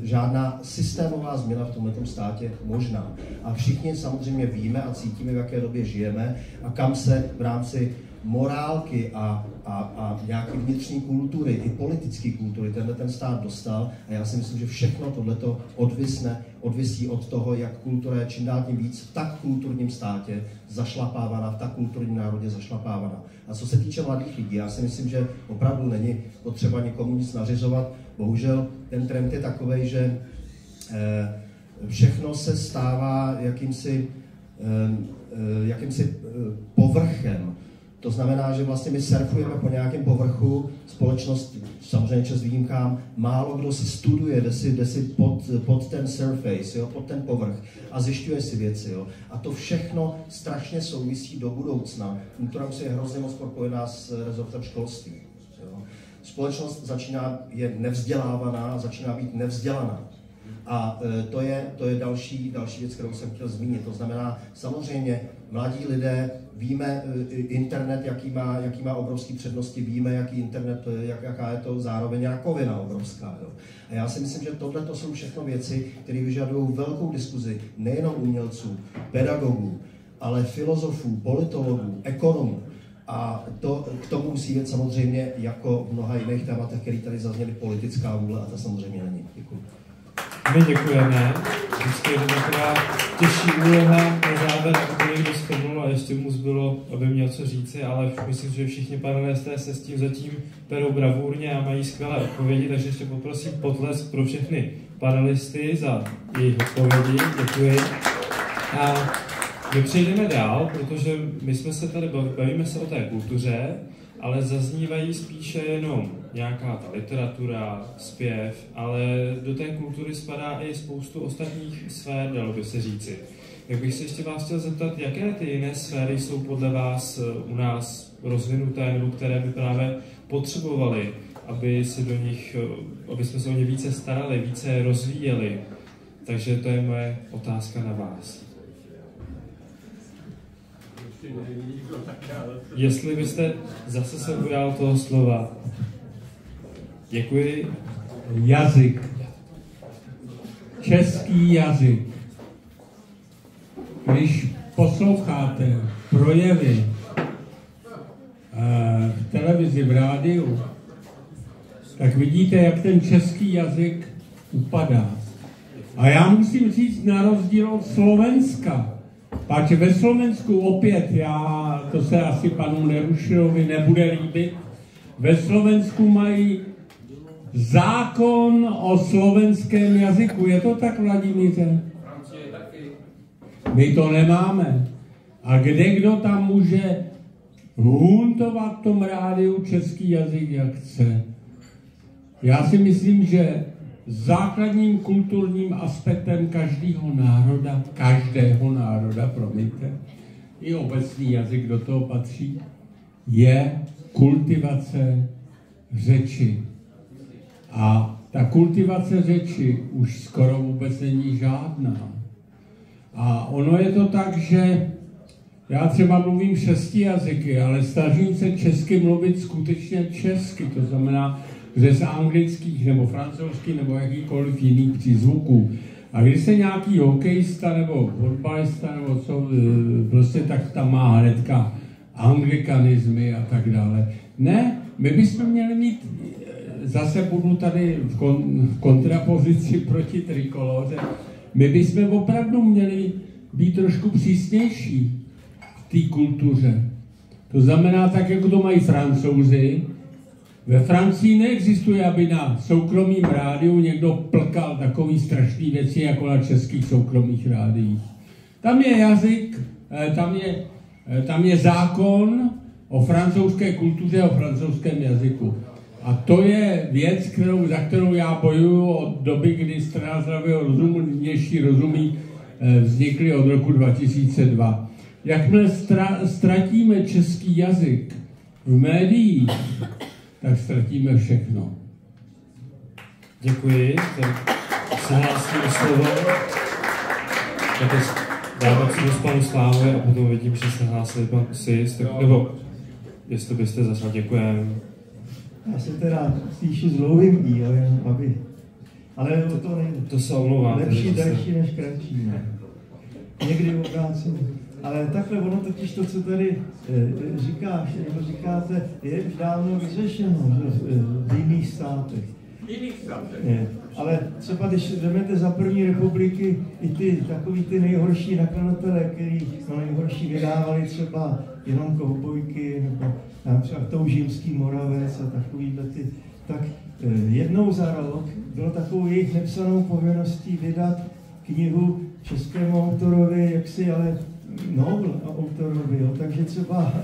žádná systémová změna v tomto státě možná. A všichni samozřejmě víme a cítíme, v jaké době žijeme a kam se v rámci morálky a nějaké vnitřní kultury, i politické kultury, ten stát dostal. A já si myslím, že všechno tohleto odvisí od toho, jak kultura je čím dál tím víc v tak kulturním státě zašlapávaná, v tak kulturním národě zašlapávaná. A co se týče mladých lidí, já si myslím, že opravdu není potřeba nikomu nic nařizovat. Bohužel ten trend je takovej, že všechno se stává jakýmsi povrchem. To znamená, že vlastně my surfujeme po nějakém povrchu společnosti, samozřejmě čas výjimkám, málo kdo si studuje, jde si pod ten surface, jo, pod ten povrch a zjišťuje si věci. Jo. A to všechno strašně souvisí do budoucna. Kultura je hrozně moc propojená s rezortem školství. Jo. Společnost je nevzdělávaná, začíná být nevzdělaná. A to je další věc, kterou jsem chtěl zmínit. To znamená, samozřejmě mladí lidé, víme internet, jaký má obrovský přednosti, víme, jaký internet, jaká je to zároveň rakovina obrovská. Jo. A já si myslím, že tohle to jsou všechno věci, které vyžadují velkou diskuzi nejenom umělců, pedagogů, ale filozofů, politologů, ekonomů. A k tomu musí být samozřejmě jako v mnoha jiných tématech, které tady zazněly, politická vůle, a ta samozřejmě není. Děkuji. My děkujeme. Vždycky je to taková těžší úloha na závěr, aby někdo shrnul a ještě mu zbylo, aby měl co říci, ale myslím, že všichni panelisté se s tím zatím perou bravurně a mají skvělé odpovědi, takže ještě poprosím potlesk pro všechny panelisty za jejich odpovědi. Děkuji. A my přejdeme dál, protože my jsme se tady bavíme se o té kultuře, ale zaznívají spíše jenom nějaká ta literatura, zpěv, ale do té kultury spadá i spoustu ostatních sfér, dalo by se říci. Jak bych se ještě vás chtěl zeptat, jaké ty jiné sféry jsou podle vás u nás rozvinuté, nebo které by právě potřebovaly, aby jsme se o ně více starali, více rozvíjeli. Takže to je moje otázka na vás. Jestli byste zase se ujal toho slova. Děkuji. Jazyk. Český jazyk. Když posloucháte projevy v televizi, v rádiu, tak vidíte, jak ten český jazyk upadá. A já musím říct, na rozdíl od Slovenska, páč ve Slovensku opět, to se asi panu Nerušilovi nebude líbit, ve Slovensku mají zákon o slovenském jazyku. Je to tak, Vladimíře? My to nemáme. A kdo tam může huntovat v tom rádiu český jazyk, jak chce. Já si myslím, že základním kulturním aspektem každého národa, promiňte, i obecný jazyk do toho patří, je kultivace řeči. A ta kultivace řeči už skoro vůbec není žádná. A ono je to tak, že já třeba mluvím 6 jazyky, ale snažím se česky mluvit skutečně česky, to znamená z anglických nebo francouzských nebo jakýkoliv jiných přízvuků. A když se nějaký hokejista nebo fotbalista nebo co, prostě tak tam má hnedka anglikanizmy a tak dále. Ne, my bychom měli mít, zase budu tady v kontrapozici proti Trikoloře, my bychom opravdu měli být trošku přísnější v té kultuře. To znamená, tak jako to mají Francouzi, ve Francii neexistuje, aby na soukromém rádiu někdo plkal takový strašný věci, jako na českých soukromých rádiích. Tam je jazyk, tam je zákon o francouzské kultuře, o francouzském jazyku. A to je věc, za kterou já bojuju od doby, kdy strana zdravého rozumu, dnešní rozumí, vznikly od roku 2002. Jakmile ztratíme český jazyk v médiích, tak ztratíme všechno. Děkuji, tak se hlásím o slovo. Dávat přednost panu Slávovi a potom vidím, že se hlásili pan Sis, nebo jestli byste zase děkujeme. Já se teda spíš dlouhým dílem, aby... Ale to nejde. To se omlouvám. Lepší další než kratší, ne? Někdy obráceně. Ale takhle ono totiž to, co tady říkáš, nebo říkáte, je už dávno vyřešeno v jiných státech. Ale třeba když jdete za první republiky i takový ty nejhorší nakladatele, který nejhorší vydávali třeba jenom Koubojky, nebo třeba Toužimský Moravec a takovýhle ty, tak jednou za rok bylo takovou jejich nepsanou povinností vydat knihu českému autorovi, jaksi ale autorovi, jo. Takže třeba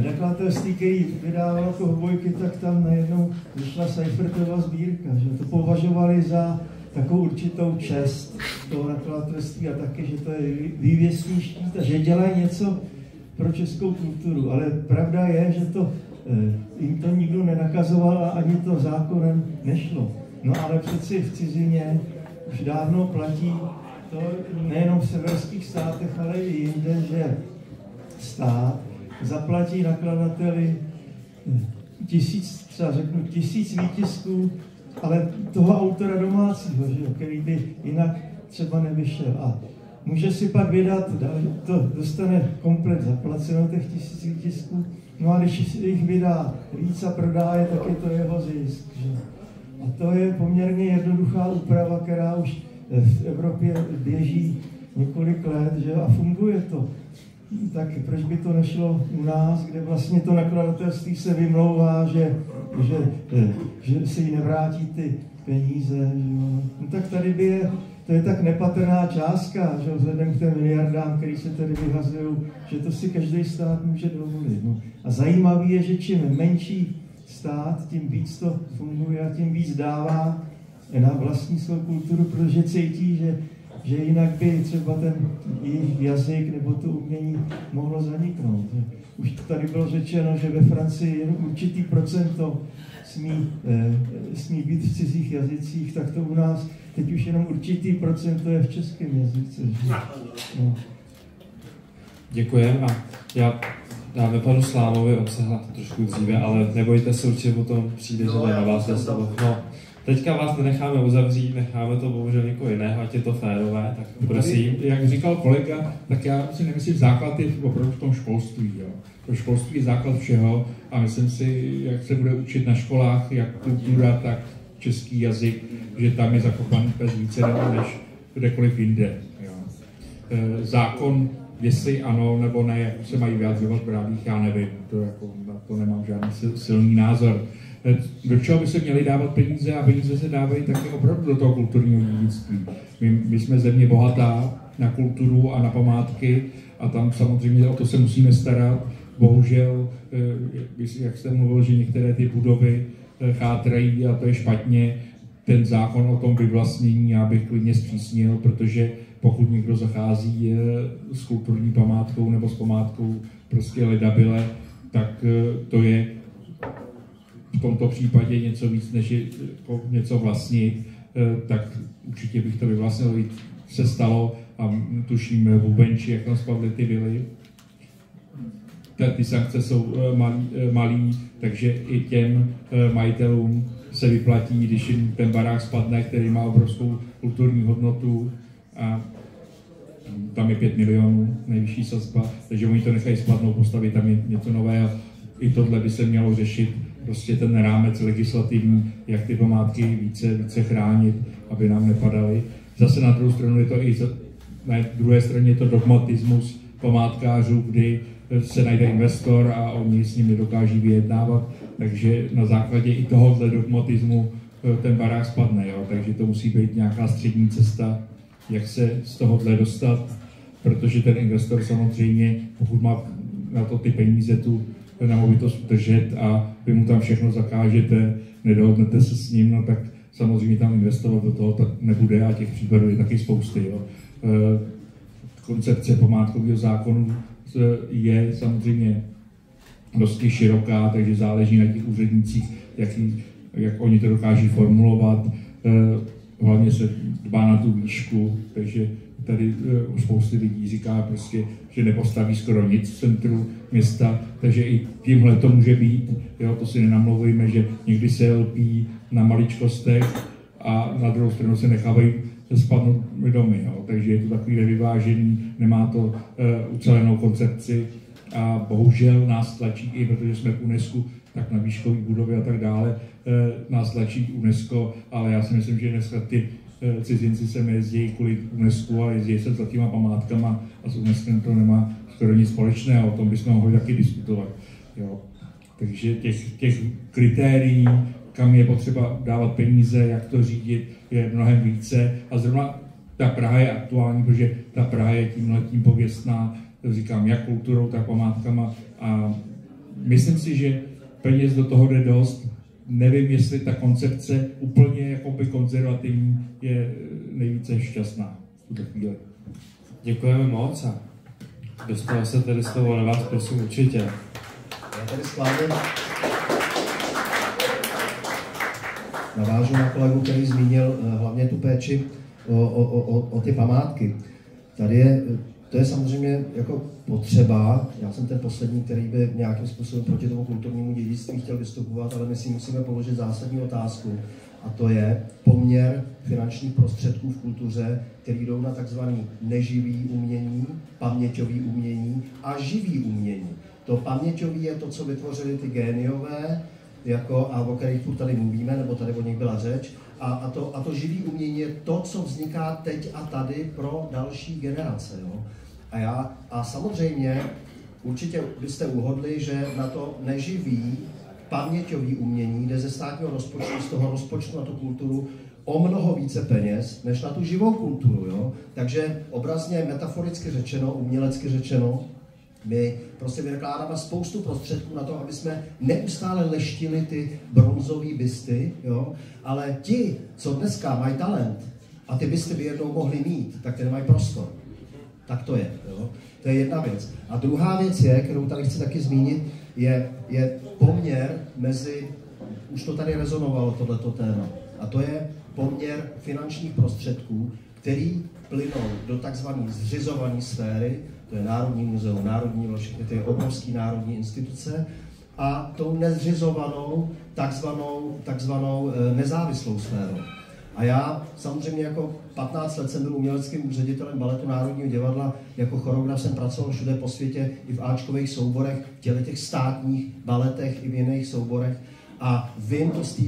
nakladatelství, který vydával Koubojky, tak tam najednou vyšla Seifertova sbírka, že to považovali za takovou určitou čest toho nakladatelství a taky, že to je vývěstný štít a že dělají něco pro českou kulturu. Ale pravda je, že to jim to nikdo nenakazoval a ani to zákonem nešlo. No ale přeci v cizině už dávno platí to nejenom v severských státech, ale i jinde, že stát zaplatí nakladateli 1000 výtisků, ale toho autora domácího, že, který by jinak třeba nevyšel. A může si pak vydat, to dostane komplet zaplaceno těch 1000 výtisků, no a když jich vydá víc a prodá je, tak je to jeho zisk. Že? A to je poměrně jednoduchá úprava, která už v Evropě běží několik let, že? A funguje to. Tak proč by to nešlo u nás, kde vlastně to nakladatelství se vymlouvá, že si jí nevrátí ty peníze. Že? No tak tady to je tak nepatrná částka, že vzhledem k těm miliardám, které se tady vyhazují, že to si každý stát může dovolit. No. A zajímavé je, že čím menší stát, tím víc to funguje a tím víc dává na vlastní svou kulturu, protože cítí, že jinak by třeba ten jejich jazyk nebo to umění mohlo zaniknout. Už tady bylo řečeno, že ve Francii jen určitý procento smí být v cizích jazycích, tak to u nás teď už jenom určitý procento je v českém jazyce. No. Děkujeme a já dáme panu Slámovi obsahovat trošku dříve, ale nebojte se, určitě potom přijde, že na vás jde slovo. No, teďka vás nenecháme uzavřít, necháme to bohužel někoho jiného, ať je to férové, tak prosím. Tady, jak říkal kolega, tak já si nemyslím, základ je opravdu v tom školství. Jo. To školství je základ všeho a myslím si, jak se bude učit na školách, jak kultura, tak český jazyk, že tam je zakopaný pes více než kdekoliv jinde. Jo. Zákon, jestli ano nebo ne, jak se mají vyjadřovat v rádích, já nevím, na to nemám žádný silný názor. Do čeho by se měly dávat peníze a peníze se dávají také opravdu do toho kulturního dědictví. My jsme země bohatá na kulturu a na památky a tam samozřejmě o to se musíme starat. Bohužel, jak jste mluvil, že některé ty budovy chátrají a to je špatně. Ten zákon o tom vyvlastnění já bych klidně zpřísnil, protože pokud někdo zachází s kulturní památkou nebo s památkou prostě ledabyle, tak to je v tomto případě něco víc, než je něco vlastnit, tak určitě bych to vyvlastnil. Se stalo a tuším v Hubenči, jak tam spadly ty vily. Ty sankce jsou malý, takže i těm majitelům se vyplatí, když jim ten barák spadne, který má obrovskou kulturní hodnotu a tam je 5 milionů nejvyšší sazba, takže oni to nechají spadnout, postavit tam je něco nového. I tohle by se mělo řešit, prostě ten rámec legislativní, jak ty památky více chránit, aby nám nepadaly. Zase na druhou stranu je to i na druhé straně je to dogmatismus památkářů, kdy se najde investor a oni s ním nedokáží vyjednávat, takže na základě i tohohle dogmatismu ten barák spadne, jo? Takže to musí být nějaká střední cesta, jak se z tohohle dostat, protože ten investor samozřejmě, pokud má na to ty peníze, tu nemovitost udržet a vy mu tam všechno zakážete, nedohodnete se s ním, no tak samozřejmě tam investovat do toho tak nebude a těch případů je taky spousty. Jo? koncepce památkového zákonu je samozřejmě dosti široká, takže záleží na těch úřednících, jak oni to dokáží formulovat. Hlavně se dbá na tu výšku, takže tady spousty lidí říká prostě, že nepostaví skoro nic v centru města, takže i tímhle to může být, jo, to si nenamlouvejme, že někdy se lpí na maličkostech a na druhou stranu se nechávají spadnout domy, jo, takže je to takový nevyvážený, nemá to ucelenou koncepci a bohužel nás tlačí i, protože jsme v UNESCO, tak na výškové budovy a tak dále, nás tlačí UNESCO, ale já si myslím, že dneska ty cizinci sem jezdí kvůli UNESCO a jezdí se za těma památkama a s UNESCO to nemá skoro nic společného, o tom bychom mohli taky diskutovat. Jo. Takže těch kritérií, kam je potřeba dávat peníze, jak to řídit, je mnohem více a zrovna ta Praha je aktuální, protože ta Praha je tímhletím pověstná, říkám, jak kulturou, tak památkama a myslím si, že peněz do toho jde dost. Nevím, jestli ta koncepce úplně jakoby konzervativní je nejvíce šťastná v tuto chvíli. Děkujeme moc a dostalo se tedy slovo na vás, prosím, určitě. Já tady schválně navážu na kolegu, který zmínil hlavně tu péči o ty památky. To je samozřejmě jako potřeba. Já jsem ten poslední, který by nějakým způsobem proti tomu kulturnímu dědictví chtěl vystupovat, ale my si musíme položit zásadní otázku, a to je poměr finančních prostředků v kultuře, který jdou na takzvaný neživý umění, paměťový umění a živý umění. To paměťový je to, co vytvořili ty géniové, a o kterých tady mluvíme, nebo tady o nich byla řeč, a to živý umění je to, co vzniká teď a tady pro další generace. Jo? A samozřejmě určitě byste uhodli, že na to neživý paměťový umění jde ze státního rozpočtu, z toho rozpočtu na tu kulturu o mnoho více peněz, než na tu živou kulturu. Jo? Takže obrazně, metaforicky řečeno, umělecky řečeno, my prostě vynakládáme spoustu prostředků na to, aby jsme neustále leštili ty bronzové bysty, jo? Ale ti, co dneska mají talent a ty bysty by jednou mohli mít, tak ty nemají prostor. Tak to je. Jo? To je jedna věc. A druhá věc je, kterou tady chci taky zmínit, je poměr mezi, už to tady rezonovalo tohleto téma, a to je poměr finančních prostředků, který plynou do takzvané zřizované sféry, to je Národní muzeum, Národní, všechny ty obrovské národní instituce, a tou nezřizovanou, takzvanou nezávislou sférou. A já samozřejmě jako 15 let jsem byl uměleckým ředitelem Baletu Národního divadla, jako choreograf jsem pracoval všude po světě, i v áčkových souborech, v těch státních baletech i v jiných souborech. A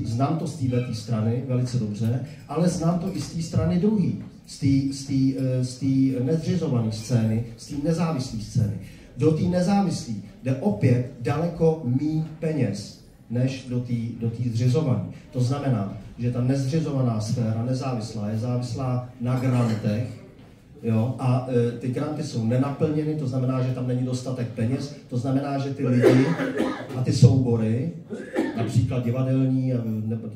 znám to z této strany velice dobře, ale znám to i z té strany druhé. Z té nezřizované scény, z té nezávislé scény. Do té nezávislé jde opět daleko méně peněz, než do té zřizované. To znamená, že ta nezřizovaná sféra, nezávislá, je závislá na grantech, jo, a ty granty jsou nenaplněny, to znamená, že tam není dostatek peněz, to znamená, že ty lidi a ty soubory, například divadelní,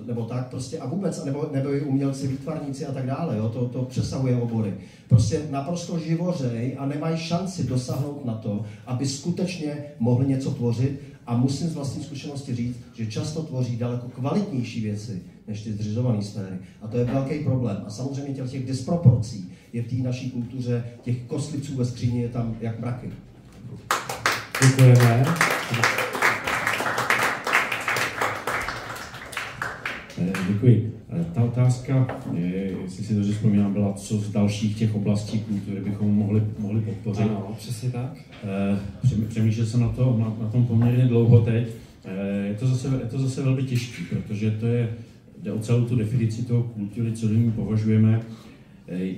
nebo tak prostě, a vůbec, nebo i umělci, výtvarníci a tak dále, jo, to přesahuje obory. Prostě naprosto živořej a nemají šanci dosáhnout na to, aby skutečně mohli něco tvořit, a musím z vlastní zkušenosti říct, že často tvoří daleko kvalitnější věci než ty zřizované sféry. A to je velký problém. A samozřejmě těch disproporcí je v té naší kultuře, těch kostlivců ve skříni je tam jak mraky. Děkujeme. Děkuji. Ta otázka, jestli si dobře vzpomínám, byla, co z dalších těch oblastí kultury bychom mohli podpořit. Ano, přesně tak. Přemýšlel jsem na tom poměrně dlouho teď. Je to zase velmi těžké, protože jde o celou tu definici toho kultury, co do ní považujeme.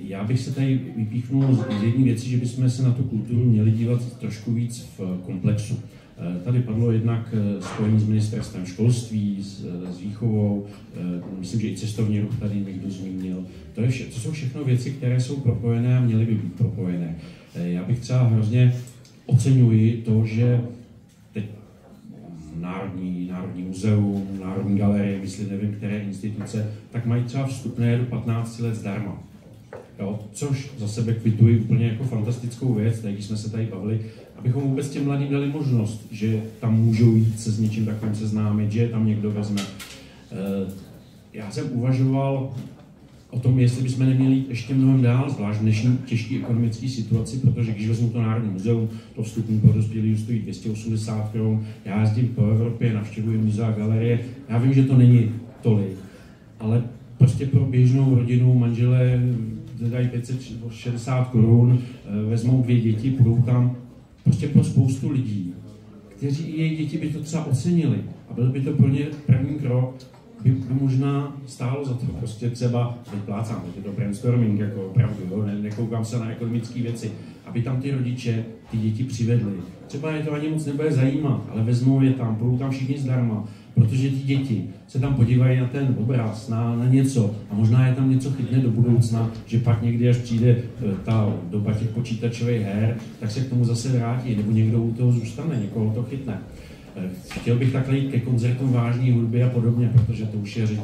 Já bych se tady vypíchnul z jedné věci, že bychom se na tu kulturu měli dívat trošku víc v komplexu. Tady padlo jednak spojení s ministerstvem školství, s výchovou, myslím, že i cestovní ruch tady někdo zmínil. To jsou všechno věci, které jsou propojené a měly by být propojené. Já bych třeba hrozně oceňuji to, že teď Národní muzeum, Národní galerie, myslím, nevím, které instituce, tak mají třeba vstupné do 15 let zdarma. Jo? Což za sebe kvituji úplně jako fantastickou věc, když jsme se tady bavili, abychom vůbec těm mladým dali možnost, že tam můžou jít se s něčím takovým seznámit, že je tam někdo vezme. Já jsem uvažoval o tom, jestli bychom neměli jít ještě mnohem dál, zvlášť v dnešní těžké ekonomické situaci, protože když vezmu to Národní muzeum, to vstupní pro dospělí stojí 280 Kč, já jezdím po Evropě, navštěvuji muzea, galerie, já vím, že to není tolik, ale prostě pro běžnou rodinu manželé dají 560 Kč, vezmou 2 děti, půjdou tam, prostě pro spoustu lidí, kteří i jejich děti by to třeba ocenili a byl by to pro ně první krok, by možná stálo za to prostě třeba, vyplácám, je to brainstorming, jako opravdu, jo, nekoukám se na ekonomické věci, aby tam ty rodiče ty děti přivedli. Třeba je to ani moc nebude zajímat, ale vezmou je tam, budou tam všichni zdarma, protože ty děti se tam podívají na ten obraz, na něco a možná je tam něco chytne do budoucna, že pak někdy, až přijde ta doba těch počítačových her, tak se k tomu zase vrátí, nebo někdo u toho zůstane, někoho to chytne. Chtěl bych takhle jít ke koncertům vážné hudby a podobně, protože to už je řeč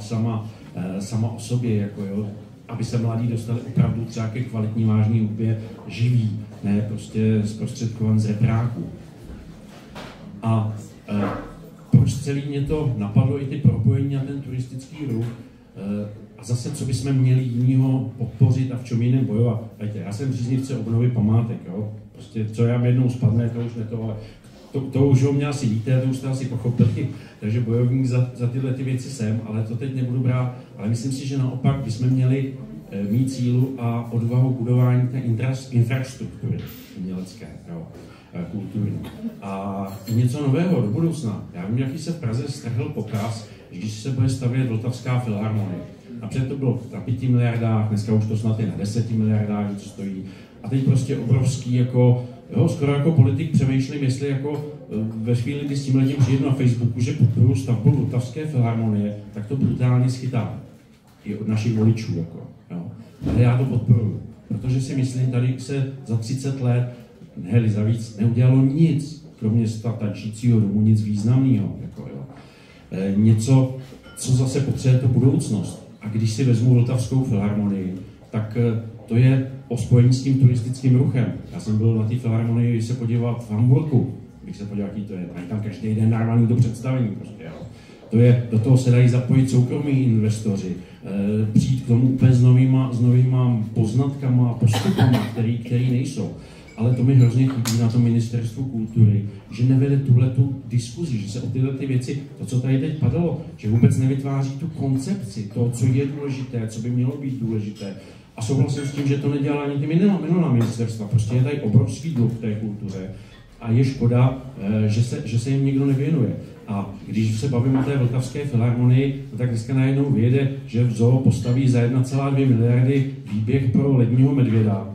sama o sobě, jako jo, aby se mladí dostali opravdu třeba ke kvalitní vážné hudbě živý, ne prostě zprostředkovan z repráků. A proč celý mě to napadlo i ty propojení na ten turistický ruch, a zase, co bychom měli jinýho podpořit a v čem jiném bojovat. Víte, já jsem příznivce obnovy památek, jo, prostě co já jednou spadne, to už ne to, ale to už o mě asi víte, to už jste asi pochopili, takže bojovník za tyhle ty věci jsem, ale to teď nebudu brát, ale myslím si, že naopak bychom měli mít sílu a odvahu budování té infrastruktury umělecké, jo, kulturní. A něco nového do budoucna. Já vím, jaký se v Praze strhl pokaz, když se bude stavět Vltavská filharmonie. Napřed to bylo na 5 miliardách, dneska už to snad je na 10 miliardách, že to stojí. A teď prostě obrovský, jako, jo, skoro jako politik přemýšlím, jestli jako ve chvíli, kdy s tímhletím přijdu na Facebooku, že podporuji stavbu Vltavské filharmonie, tak to brutálně schytá. I od našich voličů, jako, jo. Ale já to podporuji, protože si myslím, tady se za 30 let, ne za víc, neudělalo nic, kromě tančícího domu, nic významného, jako, jo. Něco, co zase potřebuje tu budoucnost. A když si vezmu Vltavskou filharmonii, tak to je o spojení s tím turistickým ruchem. Já jsem byl na té filharmonii se podívat v Hamburku, bych se podíval, jaký to je. Mají tam každý den normální to představení. Prostě, jo. To je, do toho se dají zapojit soukromí investoři, přijít k tomu úplně s novýma poznatkama a postupama, který nejsou. Ale to mi hrozně chybí na tom ministerstvu kultury, že nevede tuhletu diskuzi, že se o tyhle ty věci, to, co tady teď padalo, že vůbec nevytváří tu koncepci, to, co je důležité, co by mělo být důležité. A souhlasím s tím, že to nedělá ani ty minulá ministerstva. Prostě je tady obrovský dluh v té kultuře a je škoda, že se jim nikdo nevěnuje. A když se bavím o té Vltavské filharmonii, tak dneska najednou vyjede, že v zoo postaví za 1,2 miliardy výběh pro ledního medvěda.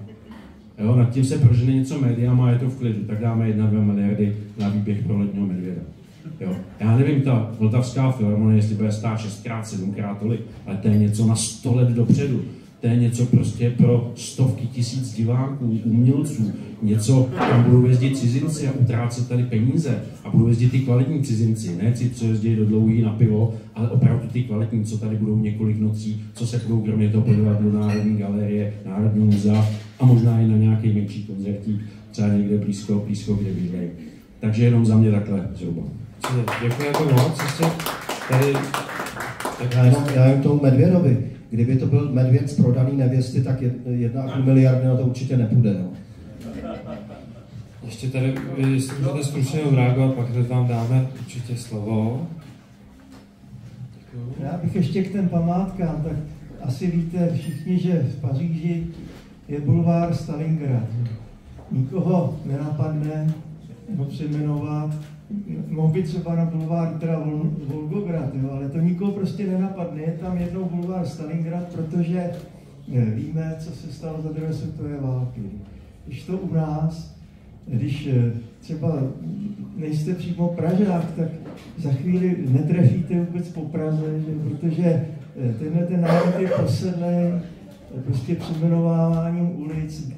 Jo, nad tím se prožene něco médiama a je to v klidu, tak dáme 1,2 miliardy na výběh pro ledního medvěda. Jo. Já nevím, ta Vltavská filharmonie, jestli bude stát 6x, 7x tolik, ale to je něco na 100 let dopředu. To je něco prostě pro stovky tisíc diváků, umělců, něco, kam budou jezdit cizinci a utrácet tady peníze a budou jezdit ty kvalitní cizinci, ne ti, co jezdí do Dlouhý na pivo, ale opravdu ty kvalitní, co tady budou několik nocí, co se budou kromě toho podívat do Národní galerie, Národního muzea a možná i na nějaký menší koncertík, třeba někde blízko, kde bydlejí. Takže jenom za mě takhle zhruba. Děkujeme moc, ještě tady... Tak já jenom tomu medvědovi. Kdyby to byl medvěd z prodaný nevěsty, tak 1,5 miliardy na to určitě nepůjde. No. Ještě tady, jestli můžete stručně reagovat, pak hned vám dáme určitě slovo. Děkuju. Já bych ještě k těm památkám, tak asi víte všichni, že v Paříži je bulvár Stalingrad. Nikoho nenapadne ho přejmenovat. Mohl být třeba na bulvár teda Volgograd, jo, ale to nikoho prostě nenapadne. Je tam jednou bulvár Stalingrad, protože víme, co se stalo za druhé světové války. Když to u nás, když třeba nejste přímo Pražák, tak za chvíli netrefíte vůbec po Praze, že? Protože ten národ je posedlý prostě přejmenováváním ulic,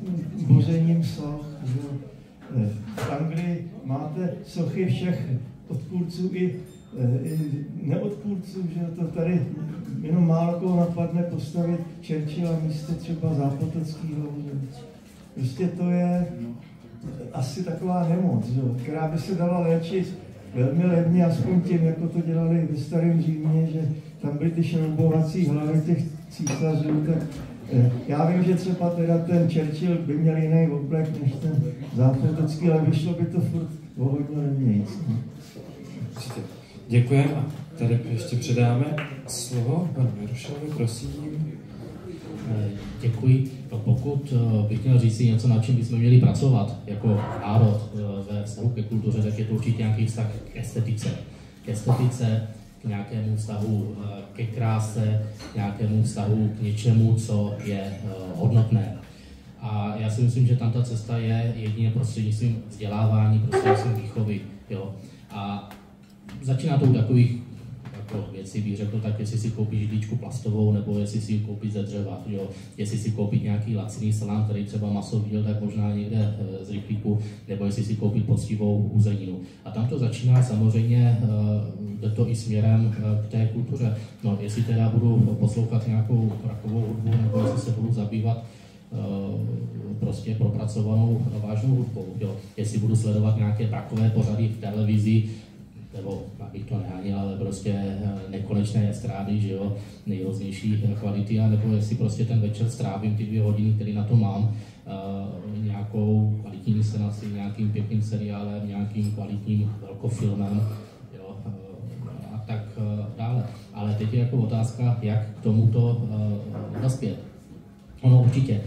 bořením soch. V Anglii máte sochy všech odpůrců i neodpůrců, že to tady jenom málo koho napadne postavit Churchilla místo třeba Zápotockého. Prostě to je asi taková nemoc, že? Která by se dala léčit velmi levně, aspoň tím, jako to dělali ve starém Římě, že tam byly ty šroubovací hlavy těch císařů, tak já vím, že třeba teda ten Churchill by měl jiný oblek než ten Zápotocký, ale vyšlo by to furt o hodně levnějc. Děkujeme a tady ještě předáme slovo panu Jarošovi, prosím. Děkuji. No, pokud bych měl říct si něco, na čem bychom měli pracovat jako národ ve vztahu ke kultuře, tak je to určitě nějaký vztah k estetice. K estetice, k nějakému vztahu ke kráse, k nějakému vztahu k něčemu, co je hodnotné. A já si myslím, že tam ta cesta je jedině prostřednictvím vzdělávání, prostřednictvím výchovy. Jo. A začíná to u takových jako věcí, bych řekl, tak jestli si koupíš židličku plastovou, nebo jestli si ji koupit ze dřeva, jo. Jestli si koupit nějaký laciný salám, který třeba maso viděl, tak možná někde z rychlíku, nebo jestli si koupit poctivou uzeninu. A tam to začíná samozřejmě, jde to i směrem k té kultuře. No, jestli teda budu poslouchat nějakou rakovou hudbu, nebo jestli se budu zabývat prostě propracovanou vážnou hudbou, jo. Jestli budu sledovat nějaké takové pořady v televizi, nebo abych to nehánil, ale prostě nekonečné estrády, že jo, nejrůznější kvality, a nebo jestli prostě ten večer strávím ty 2 hodiny, který na to mám, nějakou kvalitní inscenaci, nějakým pěkným seriálem, nějakým kvalitním velkofilmem, jo, a tak dále. Ale teď je jako otázka, jak k tomuto dospět. Ono určitě,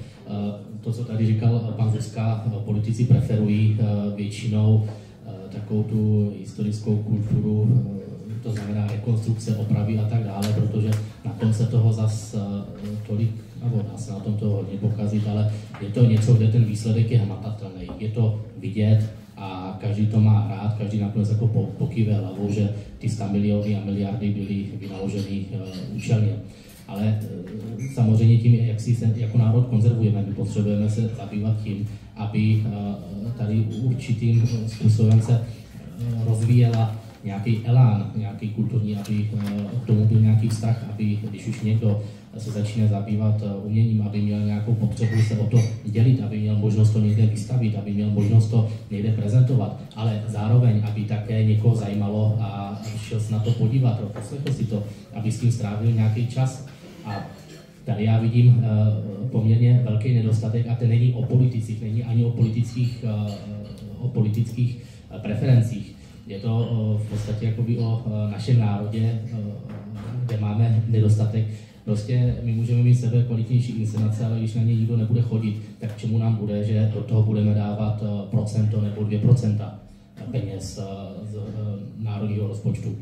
to, co tady říkal pan Zuzka, politici preferují většinou takovou tu historickou kulturu, to znamená rekonstrukce, opravy a tak dále, protože na tom se toho zas tolik, nebo dá se na tom toho hodně pokazit, ale je to něco, kde ten výsledek je hmatatelný, je to vidět a každý to má rád, každý nakonec jako pokýve hlavou, že ty 100 miliony a miliardy byly vynaloženy účelně. Ale samozřejmě tím, jak si se jako národ konzervujeme, my potřebujeme se zabývat tím, aby tady určitým způsobem se rozvíjela nějaký elán, nějaký kulturní, aby k tomu byl nějaký vztah, aby když už někdo se začíná zabývat uměním, aby měl nějakou potřebu se o to dělit, aby měl možnost to někde vystavit, aby měl možnost to někde prezentovat, ale zároveň, aby také někoho zajímalo a šel se na to podívat, poslechl si to, aby s tím strávil nějaký čas. A tady já vidím poměrně velký nedostatek, a ten není o politicích, není ani o politických preferencích. Je to v podstatě jakoby o našem národě, kde máme nedostatek. Prostě my můžeme mít sebe kvalitnější inscenace, ale když na ně nikdo nebude chodit, tak čemu nám bude, že do toho budeme dávat procento nebo 2% peněz z národního rozpočtu.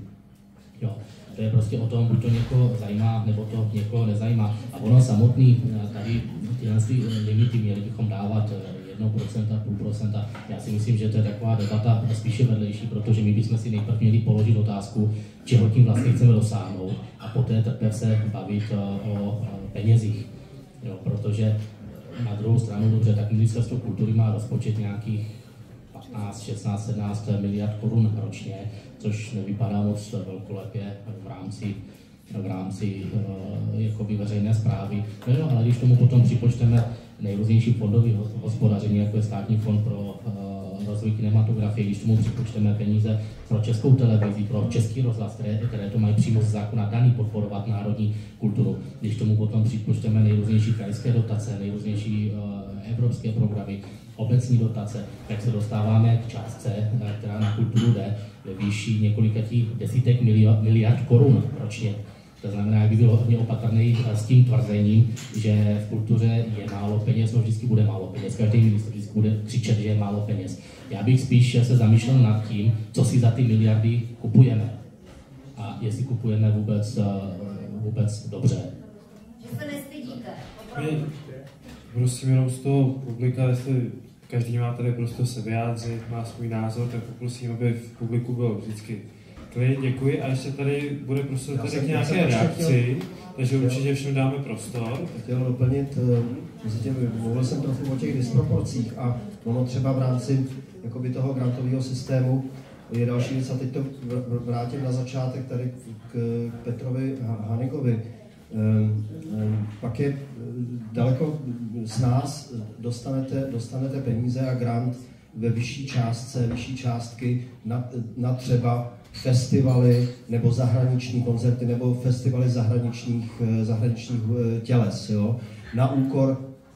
Jo. To je prostě o tom, buď to někoho zajímá, nebo to někoho nezajímá. A ono samotný, tady tyhle limity měli bychom dávat 1%, 0,5%. Já si myslím, že to je taková debata spíše vedlejší, protože my bychom si nejprve měli položit otázku, čeho tím vlastně chceme dosáhnout, a poté teprve se bavit o penězích. Jo, protože na druhou stranu, dobře, tak Ministerstvo kultury má rozpočet nějakých 15, 16, 17 miliard korun ročně, což nevypadá moc velkolepě v rámci jakoby veřejné správy. No, ale když tomu potom připočteme nejrůznější fondové hospodaření, jako je Státní fond pro rozvoj kinematografie, když tomu připočteme peníze pro Českou televizi, pro Český rozhlas, které to mají přímo ze zákona daný podporovat národní kulturu, když tomu potom připočteme nejrůznější krajské dotace, nejrůznější evropské programy, obecní dotace, tak se dostáváme k částce, která na kulturu jde ve výši několika desítek miliard korun ročně. To znamená, jak by bylo hodně opatrný s tím tvrzením, že v kultuře je málo peněz, no vždycky bude málo peněz. Každý ministr vždycky bude křičet, že je málo peněz. Já bych spíš se zamýšlel nad tím, co si za ty miliardy kupujeme. A jestli kupujeme vůbec dobře. Že se nestydíte. Prosím jenom z toho publika, jestli každý má tady prostě se vyjádřit, má svůj názor, tak poprosím, aby v publiku byl vždycky klid, děkuji. A ještě tady bude prostor tady k nějaké reakci, takže určitě všem dáme prostor. Chtěl doplnit, mluvil jsem trochu o těch disproporcích a ono třeba v rámci jakoby toho grantového systému je další věc, a teď to vrátím na začátek tady k Petrovi Hanigovi. Pak je daleko z nás dostanete peníze a grant ve vyšší částky na třeba festivaly nebo zahraniční koncerty nebo festivaly zahraničních těles, jo?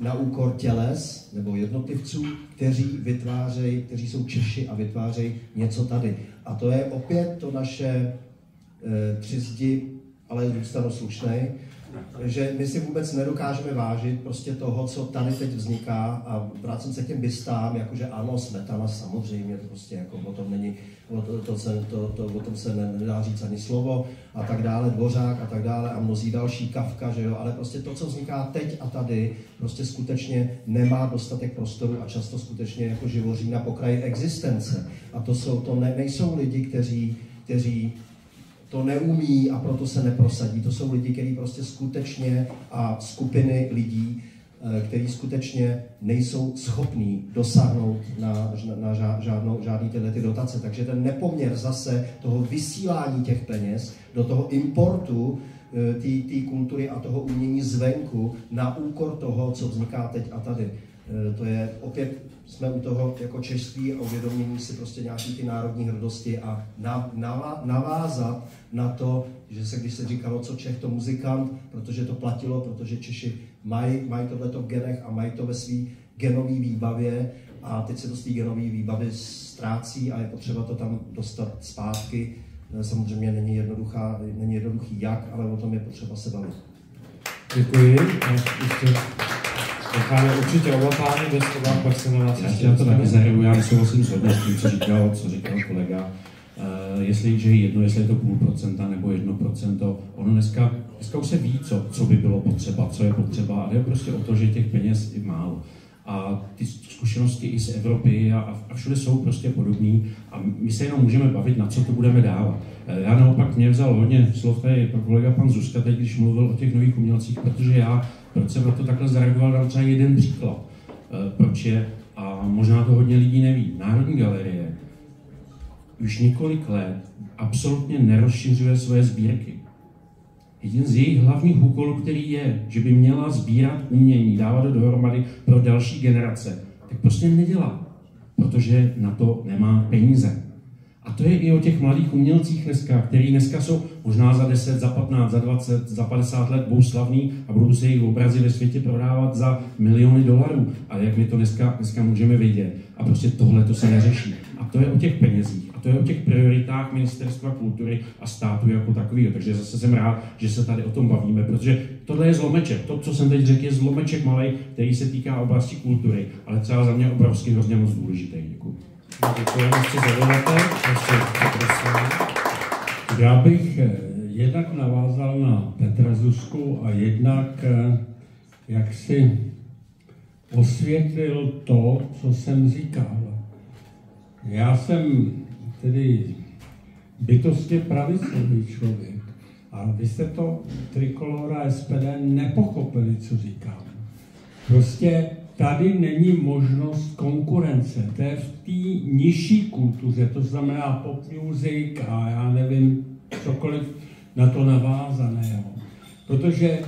Na úkor těles nebo jednotlivců, kteří jsou Češi a vytvářejí něco tady. A to je opět to naše tři zdi, ale zůstanu slušnej, že my si vůbec nedokážeme vážit prostě toho, co tady teď vzniká, a vracím se k těm bystám, jakože ano, Smetana samozřejmě, to prostě jako o tom není, o tom se nedá říct ani slovo a tak dále, Dvořák a tak dále a mnozí další, Kafka, že jo, ale prostě to, co vzniká teď a tady, prostě skutečně nemá dostatek prostoru a často skutečně jako živoří na pokraji existence. A to nejsou lidi, kteří to neumí a proto se neprosadí. To jsou lidi, kteří prostě skutečně a skupiny lidí, kteří skutečně nejsou schopní dosáhnout na žádný tyhle ty dotace. Takže ten nepoměr zase toho vysílání těch peněz do toho importu té kultury a toho umění zvenku na úkor toho, co vzniká teď a tady. To je opět, jsme u toho jako češství a uvědomění si prostě nějaký ty národní hrdosti a navázat na to, že když se říkalo, co Čech, to muzikant, protože to platilo, protože Češi mají tohleto v genech a mají to ve své genové výbavě a teď se to z té genové výbavy ztrácí a je potřeba to tam dostat zpátky. Samozřejmě není jednoduchý jak, ale o tom je potřeba se bavit. Děkuji. Necháme určitě oba pány bez slova, pak se na nás ještě na to taky zahraju, já nesouhlasím s tím, co říkal kolega. Jestli je jedno, jestli je to 0,5% nebo 1%, ono dneska už se ví, co by bylo potřeba, co je potřeba, ale je prostě o to, že těch peněz je málo. A ty zkušenosti i z Evropy a všude jsou prostě podobný a my se jenom můžeme bavit, na co to budeme dávat. Já naopak mě vzal hodně slov tady kolega pan Zuzka, teď když mluvil o těch nových umělcích, protože proč jsem na to takhle zareagoval, dám třeba jeden příklad. Proč je, a možná to hodně lidí neví, Národní galerie už několik let absolutně nerozšiřuje svoje sbírky. Jeden z jejich hlavních úkolů, který je, že by měla sbírat umění, dávat to dohromady pro další generace, tak prostě nedělá, protože na to nemá peníze. A to je i o těch mladých umělcích dneska, který dneska jsou možná za 10, za 15, za 20, za 50 let budou slavní a budou se jejich obrazy ve světě prodávat za miliony dolarů. Ale jak my to dneska můžeme vidět. A prostě tohle to se neřeší. A to je o těch penězích. A to je o těch prioritách Ministerstva kultury a státu jako takového. Takže zase jsem rád, že se tady o tom bavíme, protože tohle je zlomeček. To, co jsem teď řekl, je zlomeček malej, který se týká oblasti kultury, ale třeba za mě obrovský hrozně moc důležitý. Děkuji. Děkuji, ještě zadovolte. Já bych jednak navázal na Petra Zuzku a jednak jak si osvětlil to, co jsem říkal. Já jsem tedy bytostně pravicový člověk a vy jste to Trikolora SPD nepochopili, co říkám. Prostě tady není možnost konkurence. To je v té nižší kultuře, to znamená pop music a já nevím, cokoliv na to navázaného. Protože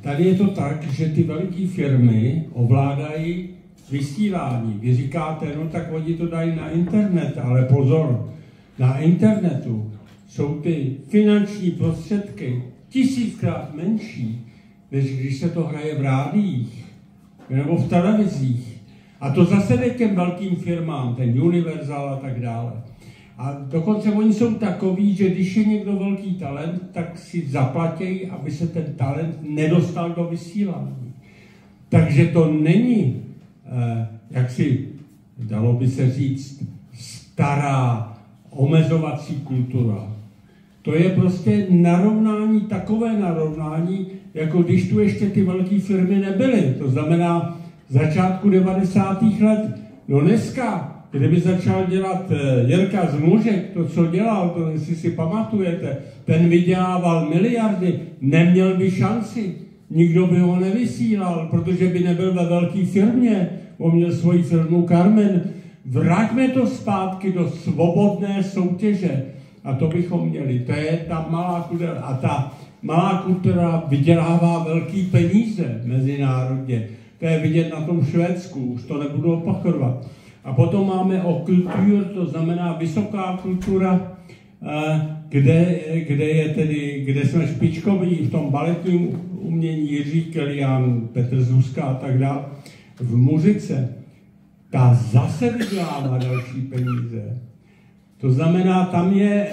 tady je to tak, že ty veliké firmy ovládají vysílání. Vy říkáte, no tak oni to dají na internet, ale pozor, na internetu jsou ty finanční prostředky 1000krát menší, než když se to hraje v rádiích nebo v televizích. A to zase jde těm velkým firmám, ten Universal a tak dále. A dokonce oni jsou takoví, že když je někdo velký talent, tak si zaplatí, aby se ten talent nedostal do vysílání. Takže to není, jak si dalo by se říct, stará omezovací kultura. To je prostě narovnání, takové narovnání, jako když tu ještě ty velké firmy nebyly. To znamená začátku 90. let. No dneska, kdyby začal dělat Jirka Zmužek, to, co dělal, to jestli si pamatujete, ten vydělával miliardy, neměl by šanci. Nikdo by ho nevysílal, protože by nebyl ve velké firmě. On měl svoji firmu Carmen Vraťme to zpátky do svobodné soutěže. A to bychom měli. To je ta malá kultura. A ta malá kultura vydělává velký peníze mezinárodně. To je vidět na tom Švédsku, už to nebudu opakovat. A potom máme o kultur, to znamená vysoká kultura, kde jsme špičkoví v tom baletním umění, Jiří Kelian, Petr Zuzka a tak dále. V muzice ta zase vydělává další peníze. To znamená, tam je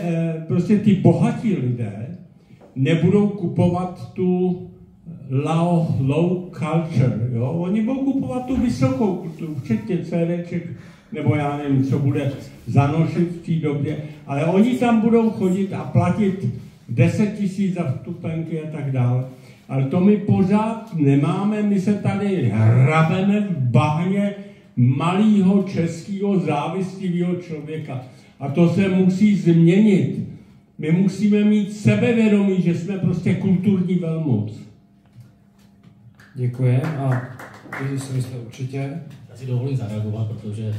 prostě ty bohatí lidé nebudou kupovat tu low culture, jo? Oni budou kupovat tu vysokou kulturu, včetně CDček, nebo já nevím, co bude zanošit v té době, ale oni tam budou chodit a platit 10 000 za vstupenky a tak dále. Ale to my pořád nemáme, my se tady hrabeme v bahně malého českého závistivého člověka. A to se musí změnit. My musíme mít sebevědomí, že jsme prostě kulturní velmoc. Děkuji. A ty si myslíte určitě? Já si dovolím zareagovat, protože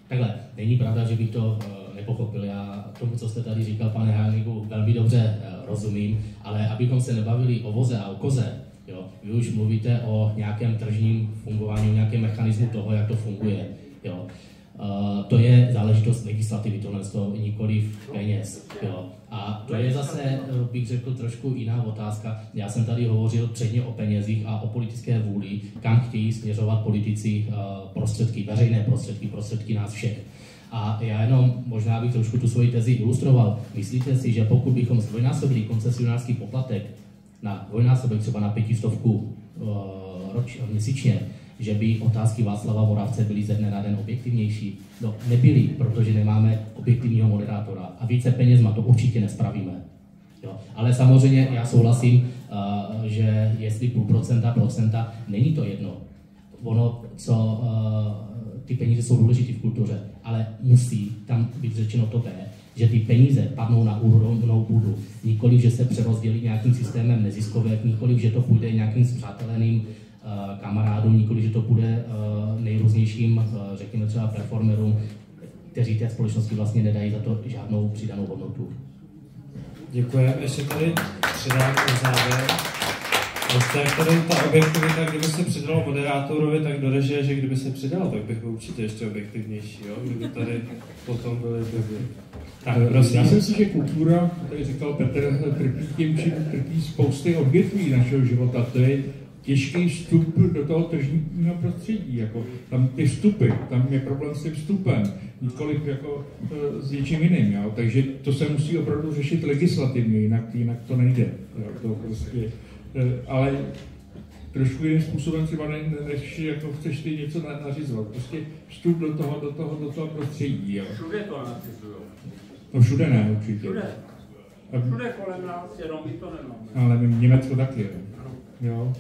takhle, není pravda, že bych to nepochopil. Já tomu, co jste tady říkal, pane Hájníku, velmi dobře rozumím, ale abychom se nebavili o voze a o koze, jo, vy už mluvíte o nějakém tržním fungování, o nějakém mechanismu toho, jak to funguje. Jo. To je záležitost legislativy, tohle to nikoliv peněz. Jo. A to je zase, bych řekl, trošku jiná otázka. Já jsem tady hovořil předně o penězích a o politické vůli, kam chtějí směřovat politici prostředky, veřejné prostředky, prostředky nás všech. A já jenom možná bych trošku tu svoji tezi ilustroval. Myslíte si, že pokud bychom zdvojnásobili koncesionářský poplatek na dvojnásobek, třeba na 500 měsíčně, že by otázky Václava Moravce byly ze dne na den objektivnější? No, nebyly, protože nemáme objektivního moderátora a více penězma to určitě nespravíme. Jo. Ale samozřejmě já souhlasím, že jestli 0,5%, není to jedno. Ono, co ty peníze jsou důležité v kultuře, ale musí tam být řečeno to té, že ty peníze padnou na úrodnou půdu. Nikoliv, že se přerozdělí nějakým systémem neziskovek, nikoliv, že to půjde nějakým spřáteleným kamarádům, nikoliv, že to půjde nejrůznějším, řekněme třeba performerům, kteří té společnosti vlastně nedají za to žádnou přidanou hodnotu. Děkujeme. Ještě tady přidám na závěr. Tady ta objektivita, kdyby se přidalo moderátorovi, tak dodeže, že kdyby se přidalo, tak bych byl určitě ještě objektivnější, jo? Kdyby tady potom byly doby. Tak, prosím. Já si myslím, že kultura, tady říkal Petr, trpí tím, že trpí spousty odvětví našeho života. To je těžký vstup do toho tržního prostředí. Jako, tam ty vstupy, tam je problém s tím vstupem, nikoliv jako s něčím jiným. Jo? Takže to se musí opravdu řešit legislativně, jinak to nejde. Jo? To prostě, ale trošku jiným způsobem třeba než jako chceš ty něco nařizovat. Prostě vstup do toho prostředí. Jo? Všude to nařizují. No všude ne, určitě. Všude kolem nás, jenom my to nemáme. Ale Německo taky, jo.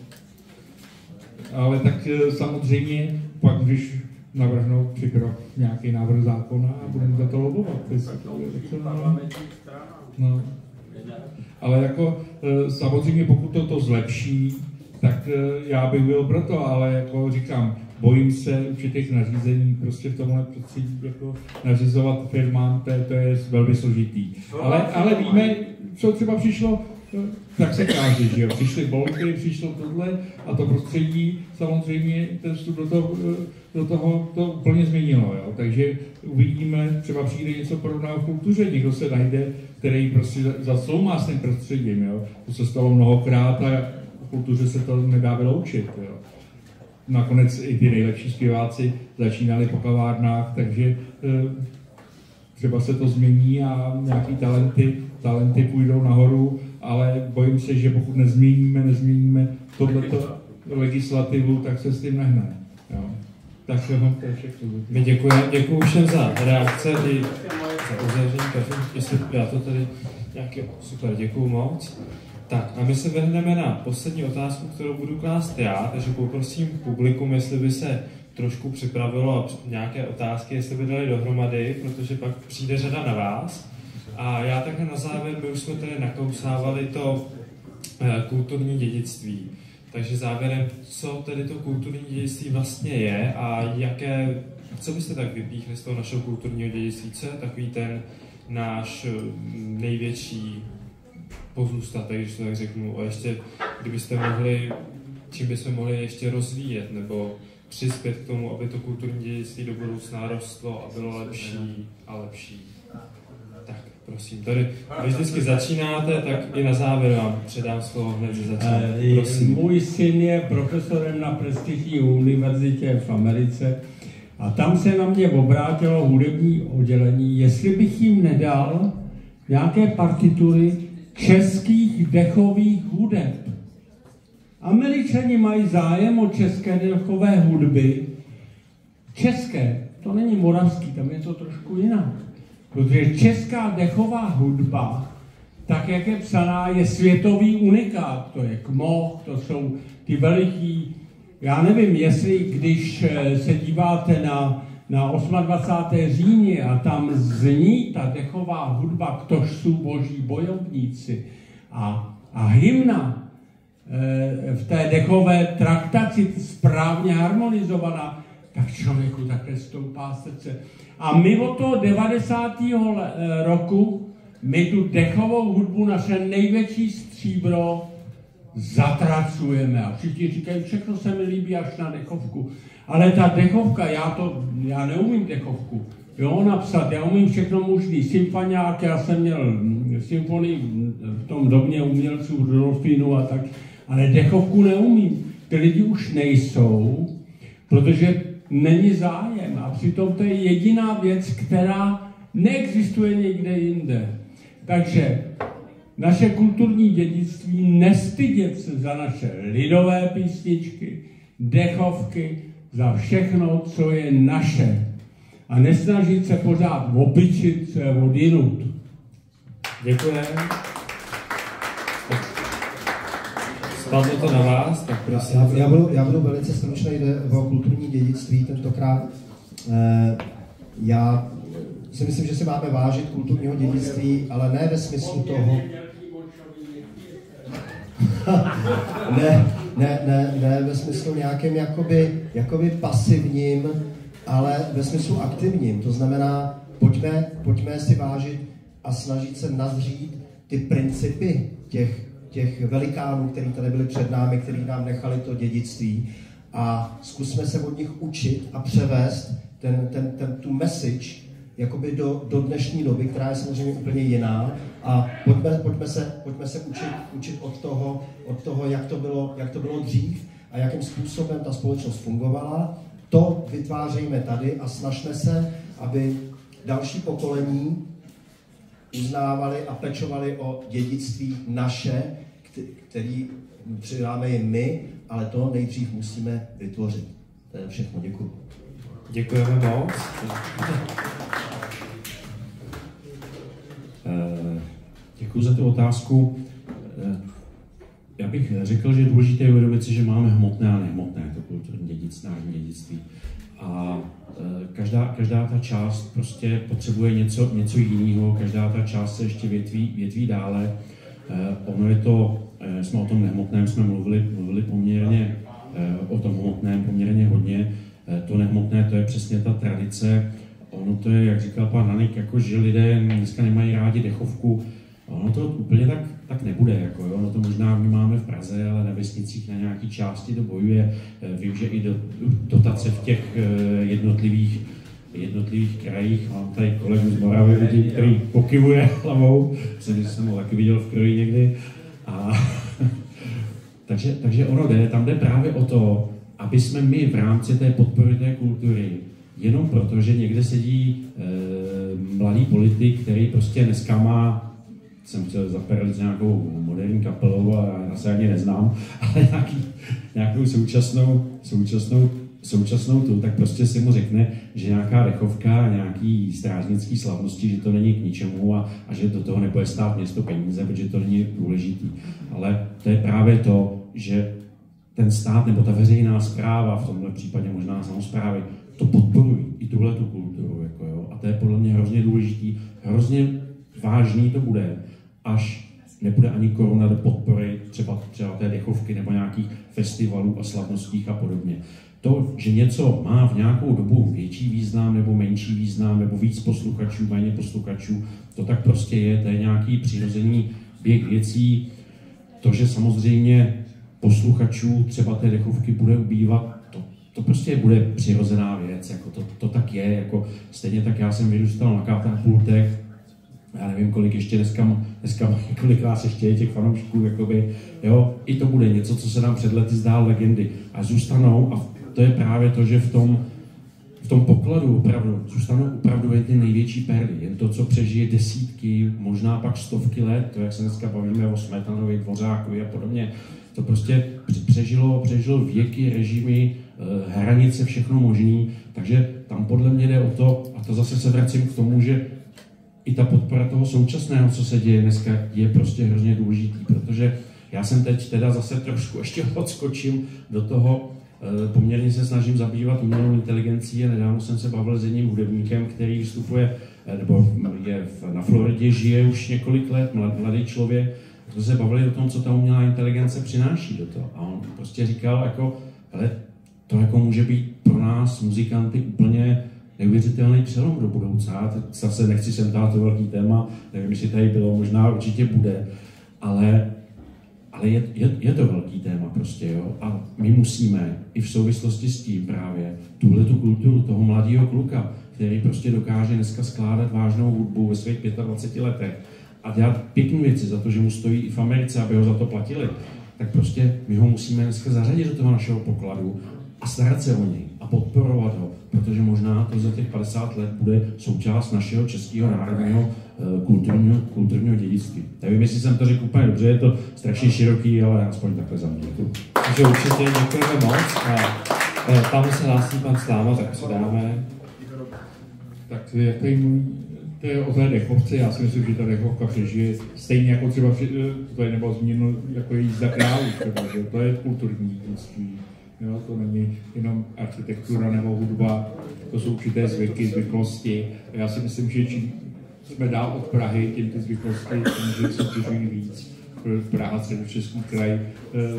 Ale tak samozřejmě pak, když navrhnou přikrok nějaký návrh zákona a budeme za to lobovat. No. Ale jako samozřejmě pokud to zlepší, tak já bych byl proto, ale jako říkám, bojím se určitých nařízení prostě v tomhle prostředí jako nařizovat firmám, to je velmi složitý. Ale víme, co třeba přišlo, tak se káže, že jo, přišly bolky, přišlo tohle a to prostředí samozřejmě ten vstup do toho to úplně změnilo, jo. Takže uvidíme, třeba přijde něco podobného v kultuře, někdo se najde, který prostě zasloumá s tím prostředím, jo. To se stalo mnohokrát a v kultuře se to nedá vyloučit, jo. Nakonec i ty nejlepší zpěváci začínali po kavárnách, takže třeba se to změní a nějaký talenty půjdou nahoru, ale bojím se, že pokud nezměníme tohleto legislativu, tak se s tím nehne. Jo. Tak to je všechno. My děkuji všem za reakce i za uzavření. Já to tady nějaký super, děkuji moc. Tak a my se vrhneme na poslední otázku, kterou budu klást já, takže poprosím publikum, jestli by se trošku připravilo nějaké otázky, jestli by dali dohromady, protože pak přijde řada na vás. A já takhle na závěr, my už jsme tady nakousávali to kulturní dědictví. Takže závěrem, co tedy to kulturní dědictví vlastně je a jaké Co byste tak vypíchli z toho našeho kulturního dědictví? Co je takový ten náš největší pozůstatek, když to tak řeknu, a ještě, kdybyste mohli, čím bychom mohli ještě rozvíjet, nebo přispět k tomu, aby to kulturní dědictví do budoucna rostlo a bylo lepší a lepší. Tak, prosím, tady, když vždycky začínáte, tak i na závěr vám předám slovo hned ze začátku. Můj syn je profesorem na prestižní univerzitě v Americe a tam se na mě obrátilo hudební oddělení, jestli bych jim nedal nějaké partitury českých dechových hudeb. Američani mají zájem o české dechové hudby. České, to není moravský, tam je to trošku jinak. Protože česká dechová hudba, tak jak je psaná, je světový unikát. To je Kmoch, to jsou ty veliký, já nevím, jestli když se díváte na 28. říjně a tam zní ta dechová hudba, ktož jsou boží bojovníci a hymna v té dechové traktaci správně harmonizovaná, tak člověku takhle stoupá srdce. A my od toho 90. roku, my tu dechovou hudbu, naše největší stříbro, zatracujeme. A všichni říkají, všechno se mi líbí až na dechovku. Ale ta dechovka, já neumím dechovku. Jo, napsat, já umím všechno možný. Symfoniák, já jsem měl symfonii v tom domě umělců Rudolfínu a tak, ale dechovku neumím. Ty lidi už nejsou, protože není zájem. A přitom to je jediná věc, která neexistuje někde jinde. Takže naše kulturní dědictví, nestydět se za naše lidové písničky, dechovky, za všechno, co je naše. A nesnažit se pořád opičit, co je odinut. Děkujeme. Spadlo to na vás, tak prosím. Já budu velice stručný, jde o kulturní dědictví tentokrát. Já si myslím, že si máme vážit kulturního dědictví, ale ne ve smyslu toho... ne ve smyslu nějakým jakoby pasivním, ale ve smyslu aktivním. To znamená, pojďme si vážit a snažit se nazřít ty principy těch velikánů, kteří tady byli před námi, kteří nám nechali to dědictví, a zkusme se od nich učit a převést tu message jakoby do dnešní doby, která je samozřejmě úplně jiná, a pojďme se učit od toho, jak to bylo dřív a jakým způsobem ta společnost fungovala. To vytvářejme tady a snažme se, aby další pokolení uznávali a pečovali o dědictví naše, který přidáme jim my, ale to nejdřív musíme vytvořit. To je všechno, děkuji. Děkujeme moc. Děkuji za tu otázku. Já bych řekl, že je důležité uvědomit si, že máme hmotné a nehmotné to kulturní dědictví. A každá ta část prostě potřebuje něco jiného, každá ta část se ještě větví dále. Ono je to, jsme o tom nehmotném jsme mluvili poměrně, o tom hmotném poměrně hodně. To nehmotné, to je přesně ta tradice. Ono to je, jak říkal pan Hanek, jako že lidé dneska nemají rádi dechovku. Ono to úplně tak nebude, jako jo. Ono to možná my máme v Praze, ale na vesnicích na nějaký části to bojuje. Vím, že i dotace v těch jednotlivých krajích. Mám tady kolegu z Moravy, vidím, který pokyvuje hlavou. Jsem ho taky viděl v kroji někdy. Takže ono tam jde právě o to, aby jsme my v rámci té podpory té kultury, jenom proto, že někde sedí mladý politik, který prostě dneska má, jsem chtěl zaperit nějakou moderní kapelou a já se ani neznám, ale nějakou současnou tu, tak prostě si mu řekne, že nějaká dechovka, nějaký strážnický slavnosti, že to není k ničemu a že do toho nebude stát město peníze, protože to není důležitý. Ale to je právě to, že ten stát nebo ta veřejná správa, v tomhle případě možná samosprávy, to podporují, i tuhletu kulturu. Jako jo. A to je podle mě hrozně důležitý, hrozně vážný to bude, až nebude ani koruna do podpory třeba té dechovky nebo nějakých festivalů a slavnostích a podobně. To, že něco má v nějakou dobu větší význam nebo menší význam, nebo víc posluchačů, méně posluchačů, to tak prostě je, to je nějaký přirozený běh věcí. To, že samozřejmě posluchačů třeba té dechovky bude ubývat, to prostě bude přirozená věc, jako to tak je, jako stejně tak já jsem vyrůstal na katapultech, já nevím, kolik ještě dneska kolikrát se chtějí těch fanoušků, jakoby, jo, i to bude něco, co se nám před lety zdá legendy a zůstanou, a to je právě to, že v tom pokladu opravdu zůstanou opravdu jen ty největší perly, jen to, co přežije desítky, možná pak stovky let, to, jak se dneska bavíme o Smetanovi, Dvořákovi a podobně, to prostě přežilo věky, režimy, hranice, všechno možný, takže tam podle mě jde o to, a to zase se vracím k tomu, že i ta podpora toho současného, co se děje dneska, je prostě hrozně důležitý, protože já jsem teď teda zase trošku ještě odskočím do toho, poměrně se snažím zabývat umělou inteligencí a nedávno jsem se bavil s jedním hudebníkem, který vystupuje, nebo je na Floridě, žije už několik let, mladý člověk, jsme se bavili o tom, co ta umělá inteligence přináší do toho. A on prostě říkal, jako, hele, to jako může být pro nás, muzikanty, úplně neuvěřitelný přelom do budoucna. Zase nechci sem dát to velký téma, nevím, jestli tady bylo, možná určitě bude, ale je to velký téma prostě, jo. A my musíme i v souvislosti s tím právě tuhletu kulturu toho mladého kluka, který prostě dokáže dneska skládat vážnou hudbu ve svých 25 letech a dělat pěkné věci za to, že mu stojí i v Americe, aby ho za to platili, tak prostě my ho musíme dneska zařadit do toho našeho pokladu a starat se o něj a podporovat ho, protože možná to za těch 50 let bude součást našeho českého národního kulturního dědictví. Nevím, jestli jsem to řekl úplně dobře, je to strašně široký, ale aspoň takhle za mě. Takže určitě děkujeme moc a tam se hlásí pan Sláma, tak předáme. Tak to je o té dechovce, já si myslím, že ta dechovka přežije stejně jako třeba, to je nebo zmíněno jako je jízda králů, třeba, že to je kulturní dědictví. Jo, to není jenom architektura nebo hudba, to jsou určité zvyky, zvyklosti. A já si myslím, že čím jsme dál od Prahy, tím ty zvyklosti samozřejmě soutěžují víc. Praha, Středočeský kraj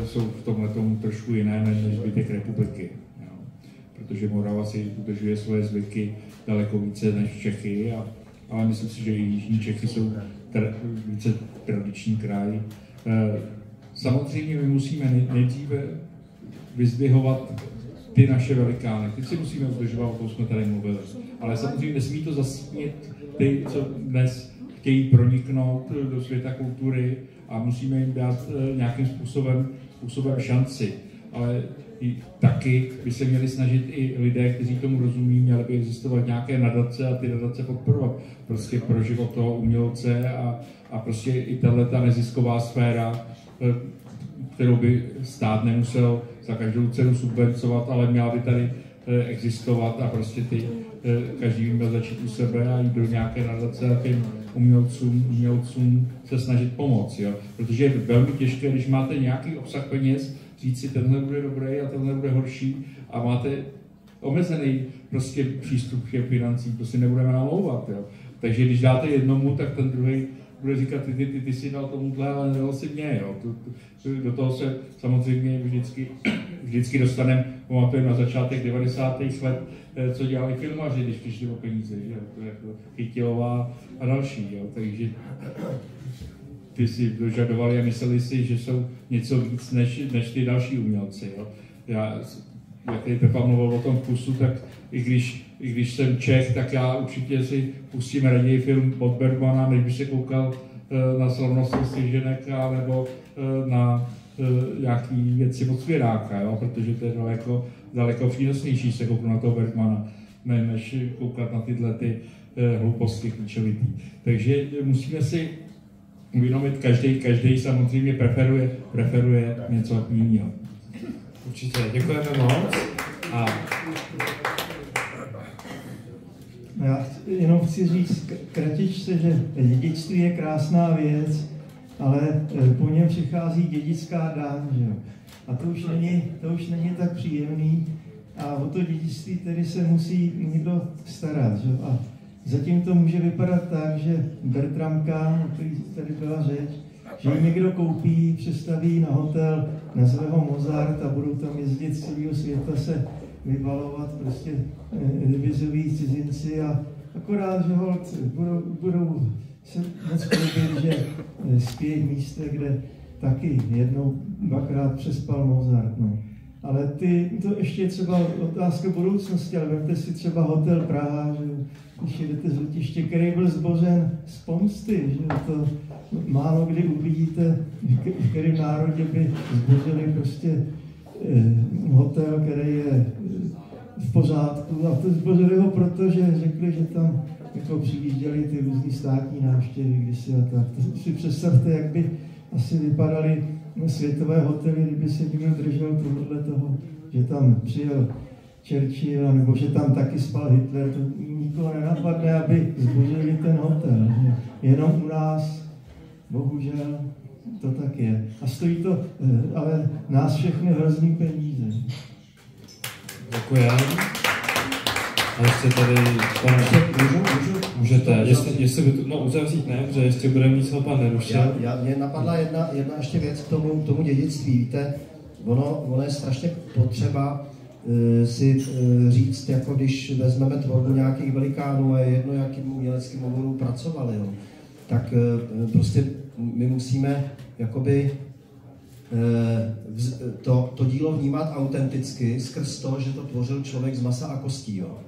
jsou v tomhletom trošku jiné než zbytek republiky. Jo. Protože Morava si udržuje svoje zvyky daleko více než Čechy, ale myslím si, že i jižní Čechy jsou více tradiční kraj. Samozřejmě my musíme nejdříve vyzdvihovat ty naše velikány. Teď si musíme udržovat, o tom jsme tady mluvili. Ale samozřejmě nesmí to zasnít ty, co dnes chtějí proniknout do světa kultury a musíme jim dát nějakým způsobem šanci. Ale taky by se měli snažit i lidé, kteří tomu rozumí, měly by existovat nějaké nadace a ty nadace podporovat prostě pro život toho umělce a prostě i tato nezisková sféra, kterou by stát nemusel za každou cenu subvencovat, ale měla by tady existovat a prostě každý by měl začít u sebe a jít do nějaké nadace a těm umělcům se snažit pomoct, jo? Protože je velmi těžké, když máte nějaký obsah peněz, říct si, tenhle bude dobrý a tenhle bude horší a máte omezený prostě přístup k těm financím, to si nebudeme namlouvat, jo? Takže když dáte jednomu, tak ten druhý bude říkat, ty si dal tomuhle, ale nedal si mě, jo. Do toho se samozřejmě vždycky dostaneme, pamatujeme na začátek 90. let, co dělali filmaři, když přišli o peníze, že to jako Chytilová a další, jo. Takže ty si dožadovali a mysleli si, že jsou něco víc než ty další umělci, jo. Jak tady Pepa mluvil o tom vkusu, tak i když jsem Čech, tak já určitě si pustím raději film od Bergmana, než bych se koukal na Slavnost Střiženek nebo na nějaký věci od Svěráka, jo? Protože to je daleko přínosnější se kouknout na toho Bergmana, než koukat na tyhle hlouposti klíčovitý. Takže musíme si uvědomit, každý samozřejmě preferuje něco jiného. Určitě, děkujeme moc. A já jenom chci říct kratičce, že dědictví je krásná věc, ale po něm přichází dědická daň, že jo. A to už není tak příjemný a o to dědictví tedy se musí někdo starat, že jo. A zatím to může vypadat tak, že Bertramka, o který tady byla řeč, že ji někdo koupí, přestaví na hotel, nazve ho Mozart a budou tam jezdit z celého světa se vybalovat prostě vizoví cizinci a akorát, že budou se moc chlubit, že spějí v místě, kde taky jednou, dvakrát přespal Mozart. No. Ale to ještě třeba otázka budoucnosti, ale vemte si třeba hotel Praha, že když jdete z letiště, který byl zbořen z pomsty, že to málo kdy uvidíte, v kterém národě by zbořili prostě hotel, který je v pořádku. A to zbořili ho proto, že řekli, že tam jako přijížděli ty různý státní návštěvy kdysi a tak. To si představte, jak by asi vypadaly světové hotely, kdyby se někdo držel tohle toho, že tam přijel Churchill, nebo že tam taky spal Hitler, to nikoho nenapadne, aby zbořili ten hotel. Jenom u nás, bohužel, to tak je. A stojí to, ale nás všechny hrozný peníze. Děkujeme. A ještě tady, můžete, jestli by to, uzavřít ne, protože ještě budeme mít slovo pan Nerušil. Mě napadla jedna ještě věc k tomu dědictví, víte, ono je strašně potřeba si říct, jako když vezmeme tvorbu nějakých velikánů a je jedno, jakým uměleckým oborů pracovali, jo, tak prostě my musíme jakoby to dílo vnímat autenticky skrz to, že to tvořil člověk z masa a kostí. Jo.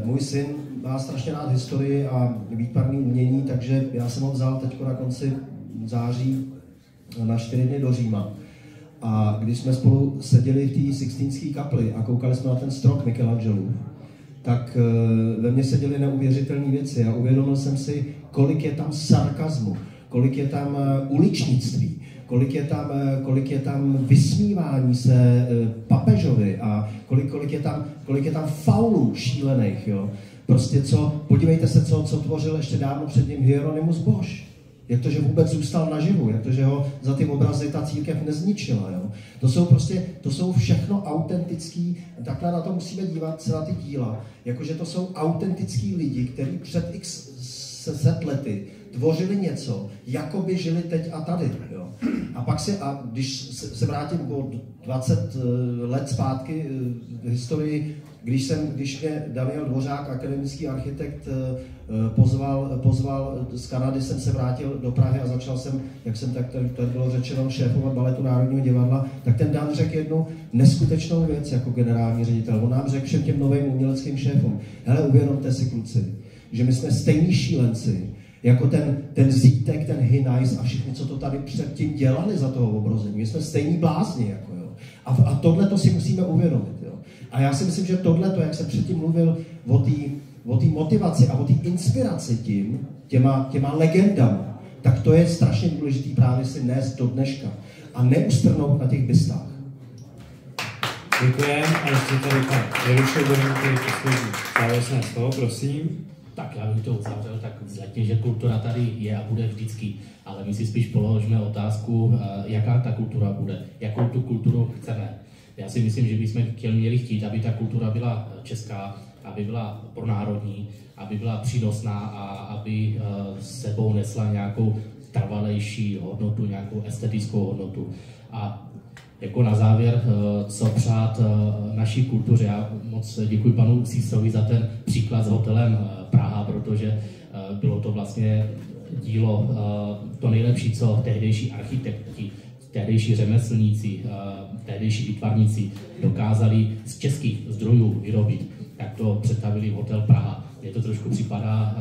Můj syn má strašně rád historii a výtvarné umění, takže já jsem ho vzal teď na konci září na 4 dny do Říma. A když jsme spolu seděli v té Sixtínské kapli a koukali jsme na ten strop Michelangelův, tak ve mně se děly neuvěřitelné věci a uvědomil jsem si, kolik je tam sarkazmu, kolik je tam uličnictví, kolik je tam vysmívání se papežovi a kolik je tam faulů šílených, jo. Prostě podívejte se, co tvořil ještě dávno před ním Hieronymus Bosch. Jak to, že vůbec zůstal naživu, jak to, že ho za ty obrazy ta církev nezničila, jo. To jsou všechno autentický, takhle na to musíme dívat se na ty díla, jakože to jsou autentický lidi, kteří před x set lety tvořili něco, jako by žili teď a tady. Jo. A když se vrátím o 20 let zpátky v historii, když mě Daniel Dvořák, akademický architekt, pozval z Kanady, jsem se vrátil do Prahy a začal jsem, jak jsem tak tady bylo řečeno, šéfovat baletu Národního divadla, tak ten Dan řekl jednu neskutečnou věc jako generální ředitel. On nám řekl všem těm novým uměleckým šéfům, hele, uvědomte si, kluci, že my jsme stejní šílenci, jako ten Zítek, ten Hinajs a všichni, co to tady předtím dělali za toho obrození. My jsme stejní blázni, jako jo. A tohle to si musíme uvědomit, jo. A já si myslím, že tohle, jak jsem předtím mluvil o té motivaci a o té inspiraci těma legendama, tak to je strašně důležitý právě si nést do dneška a neustrnout na těch bystách. Děkujeme a ještě tady pan Jerušel bude mít poslední závěrečné slovo, prosím. Tak já bych to uzavřel tak vzletně, že kultura tady je a bude vždycky, ale my si spíš položíme otázku, jaká ta kultura bude, jakou tu kulturu chceme. Já si myslím, že bychom měli chtít, aby ta kultura byla česká, aby byla pronárodní, aby byla přínosná a aby sebou nesla nějakou trvalejší hodnotu, nějakou estetickou hodnotu. A jako na závěr, co přát naší kultuře. Já moc děkuji panu Sísovi za ten příklad s hotelem Praha, protože bylo to vlastně dílo, to nejlepší, co tehdejší architekti, tehdejší řemeslníci, tehdejší výtvarníci dokázali z českých zdrojů vyrobit, tak to představili hotel Praha. Mně to trošku připadá,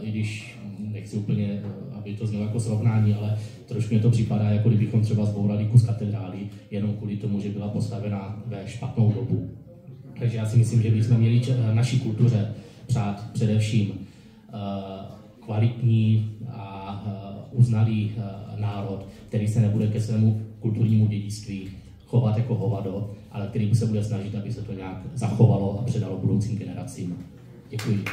i když nechci úplně, aby to znělo jako srovnání, ale trošku mě to připadá, jako kdybychom třeba zbourali kus katedrály, jenom kvůli tomu, že byla postavena ve špatnou dobu. Takže já si myslím, že bychom měli naší kultuře přát především kvalitní a uznalý národ, který se nebude ke svému kulturnímu dědictví chovat jako hovado, ale který se bude snažit, aby se to nějak zachovalo a předalo budoucím generacím. Děkuji.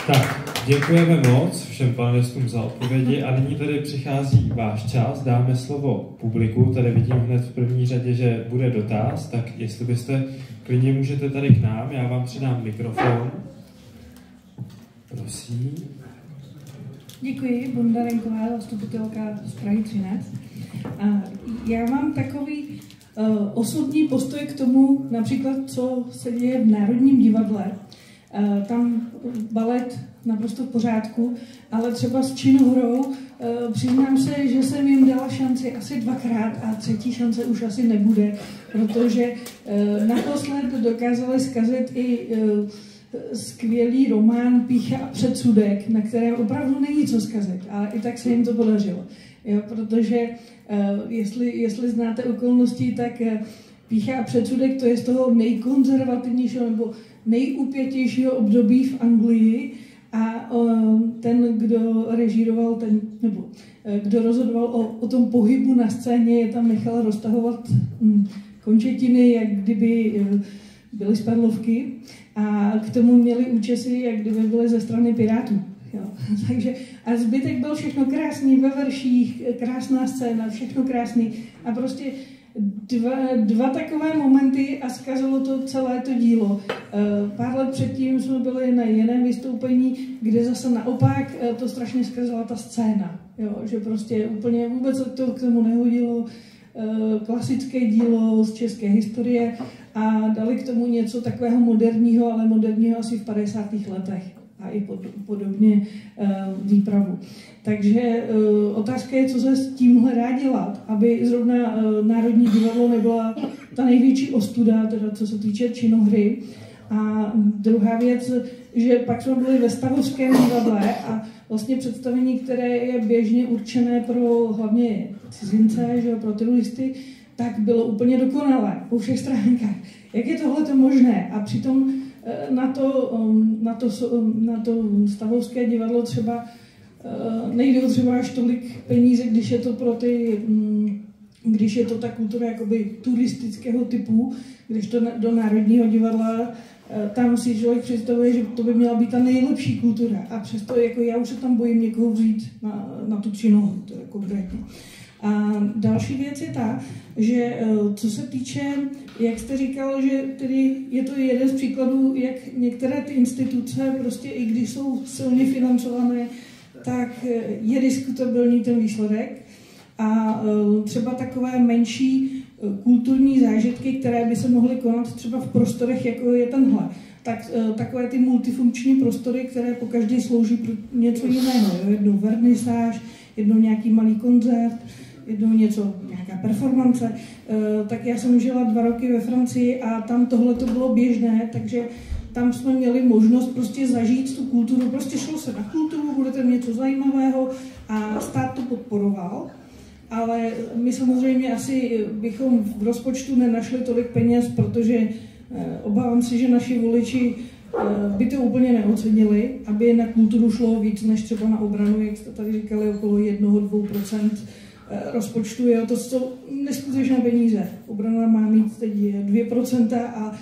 Tak, děkujeme moc všem panelistům za odpovědi a nyní tady přichází váš čas, dáme slovo publiku, tady vidím hned v první řadě, že bude dotaz, tak jestli byste klidně můžete tady k nám, já vám předám mikrofon. Prosím. Děkuji, Bunda Renková, zastupitelka z Prahy 13. Já mám takový osobní postoj k tomu, například, co se děje v Národním divadle. Tam balet naprosto v pořádku, ale třeba s činohrou přiznám se, že jsem jim dala šanci asi 2krát a třetí šance už asi nebude, protože naposled dokázali zkazit i skvělý román Pýcha a předsudek, na kterém opravdu není co zkazit, ale i tak se jim to podařilo. Jo, protože jestli znáte okolnosti, tak Pýcha a předsudek to je z toho nejkonzervativnějšího nebo nejupětějšího období v Anglii a ten, kdo režíroval, kdo rozhodoval o tom pohybu na scéně, je tam nechal roztahovat končetiny, jak kdyby byly spadlovky a k tomu měli účesy, jak kdyby byly ze strany Pirátů. Jo. Takže, a zbytek byl všechno krásný, ve verších, krásná scéna, všechno krásný a prostě dva takové momenty a zkazilo to celé to dílo. Pár let předtím jsme byli na jiném vystoupení, kde zase naopak to strašně zkazila ta scéna. Jo, že prostě úplně vůbec to k tomu nehodilo, klasické dílo z české historie a dali k tomu něco takového moderního, ale moderního asi v 50. letech a i podobně výpravu. Takže otázka je, co se s tímhle dá dělat, aby zrovna Národní divadlo nebyla ta největší ostuda, teda co se týče činohry. A druhá věc, že pak jsme byli ve Stavovském divadle a vlastně představení, které je běžně určené pro hlavně cizince, že pro turisty, tak bylo úplně dokonalé po všech stránkách. Jak je tohle možné? A přitom na to Stavovské divadlo třeba nejde třeba až tolik peníze, když je to když je to ta kultura jakoby turistického typu, když to do Národního divadla, tam si člověk představuje, že to by měla být ta nejlepší kultura. A přesto jako já už se tam bojím někoho vzít na tu činohru, to je konkrétně. A další věc je ta, že co se týče, jak jste říkal, že tedy je to jeden z příkladů, jak některé ty instituce, prostě i když jsou silně financované, tak je diskutabilní ten výsledek. A třeba takové menší kulturní zážitky, které by se mohly konat třeba v prostorech, jako je tenhle. Tak takové ty multifunkční prostory, které po každý slouží pro něco jiného. Jednou vernisáž, jednou nějaký malý koncert, jednou nějaká performance. Tak já jsem žila 2 roky ve Francii a tam tohle to bylo běžné, takže tam jsme měli možnost prostě zažít tu kulturu. Prostě šlo se na kulturu, bude tam něco zajímavého a stát to podporoval. Ale my samozřejmě asi bychom v rozpočtu nenašli tolik peněz, protože obávám se, že naši voliči by to úplně neocenili, aby na kulturu šlo víc než třeba na obranu, jak jste tady říkali, okolo 1–2% rozpočtu. Jo, to jsou neskutečné peníze. Obrana má mít teď 2% a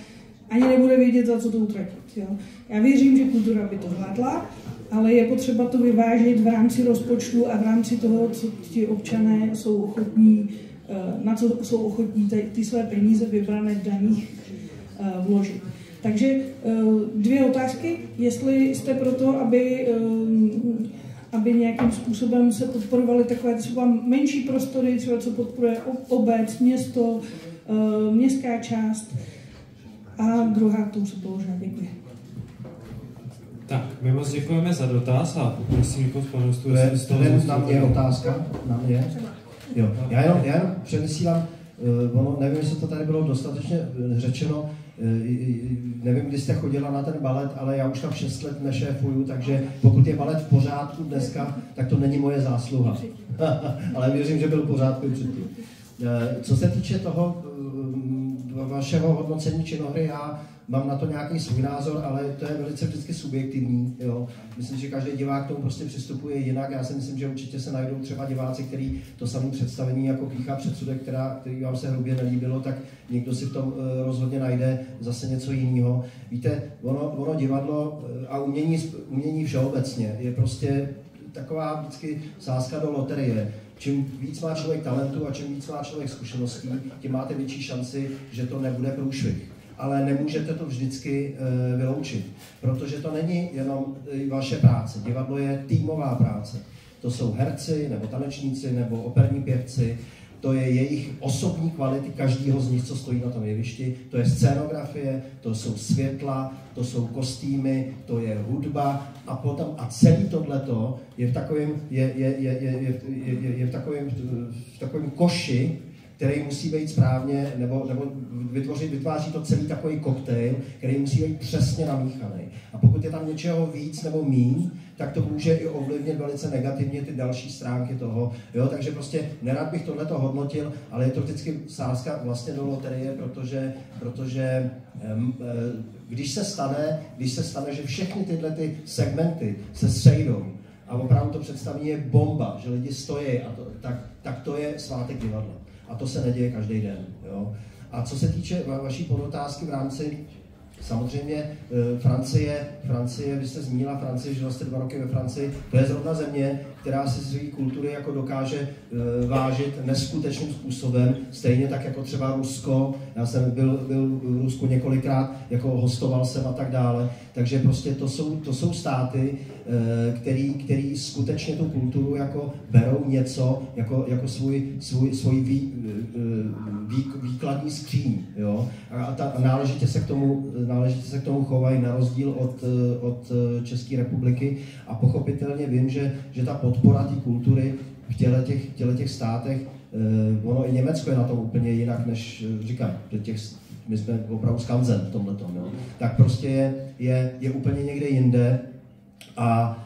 ani nebude vědět, za co to utratit. Jo. Já věřím, že kultura by to zvládla, ale je potřeba to vyvážit v rámci rozpočtu a v rámci toho, co ti občané jsou ochotní, na co jsou ochotní ty své peníze vybrané v daních vložit. Takže 2 otázky. Jestli jste proto, aby nějakým způsobem se podporovaly takové třeba menší prostory, třeba co podporuje obec, město, městská část. A druhá, to už se položila. Děkuji. Tak, my moc děkujeme za dotaz a poprosím jako panostu, jestli z toho na mě otázka. Na mě. Jo. Já jenom předesílám, nevím, jestli to tady bylo dostatečně řečeno, nevím, kdy jste chodila na ten balet, ale já už tam 6 let nešéfuju, takže pokud je balet v pořádku dneska, tak to není moje zásluha. Ale věřím, že byl v pořádku předtím. Co se týče toho vašeho hodnocení činohry, já mám na to nějaký svůj názor, ale to je velice vždycky subjektivní. Jo. Myslím, že každý divák k tomu prostě přistupuje jinak. Já si myslím, že určitě se najdou třeba diváci, který to samé představení jako Pýcha předsudek, který vám se hrubě nelíbilo, tak někdo si v tom rozhodně najde zase něco jiného. Víte, ono divadlo a umění všeobecně je prostě taková vždycky sázka do loterie. Čím víc má člověk talentu a čím víc má člověk zkušeností, tím máte větší šanci, že to nebude průšvih. ale nemůžete to vždycky vyloučit, protože to není jenom vaše práce. Divadlo je týmová práce. To jsou herci, nebo tanečníci, nebo operní pěvci, to je jejich osobní kvality každého z nich, co stojí na tom jevišti, to je scénografie, to jsou světla, to jsou kostýmy, to je hudba a potom a celý tohleto je v takovém koši, který musí být správně, nebo vytváří to celý takový koktejl, který musí být přesně namíchaný. A pokud je tam něčeho víc nebo míň, tak to může i ovlivnit velice negativně ty další stránky toho. Jo? Takže prostě nerad bych tohleto hodnotil, ale je to vždycky sázka vlastně do loterie, protože když se stane, že všechny tyhle ty segmenty se sejdou a opravdu to představení je bomba, že lidi stojí, tak to je svátek divadla. A to se neděje každý den. Jo? A co se týče vaší podotázky v rámci, samozřejmě Francie, vy jste zmínila Francii, že jste 2 roky ve Francii, to je zrovna země, která si své kultury jako dokáže vážit neskutečným způsobem, stejně tak jako třeba Rusko. Já jsem byl v Rusku několikrát, jako hostoval jsem a tak dále. Takže prostě to jsou státy, který skutečně tu kulturu jako berou něco jako svůj výkladní skříň, jo? A náležitě se k tomu chovají na rozdíl od České republiky a pochopitelně vím, že ta podpora té kultury v těch státech, ono i Německo je na tom úplně jinak, než říkám, my jsme opravdu skanzen v tomhletom, jo? Tak prostě je úplně někde jinde a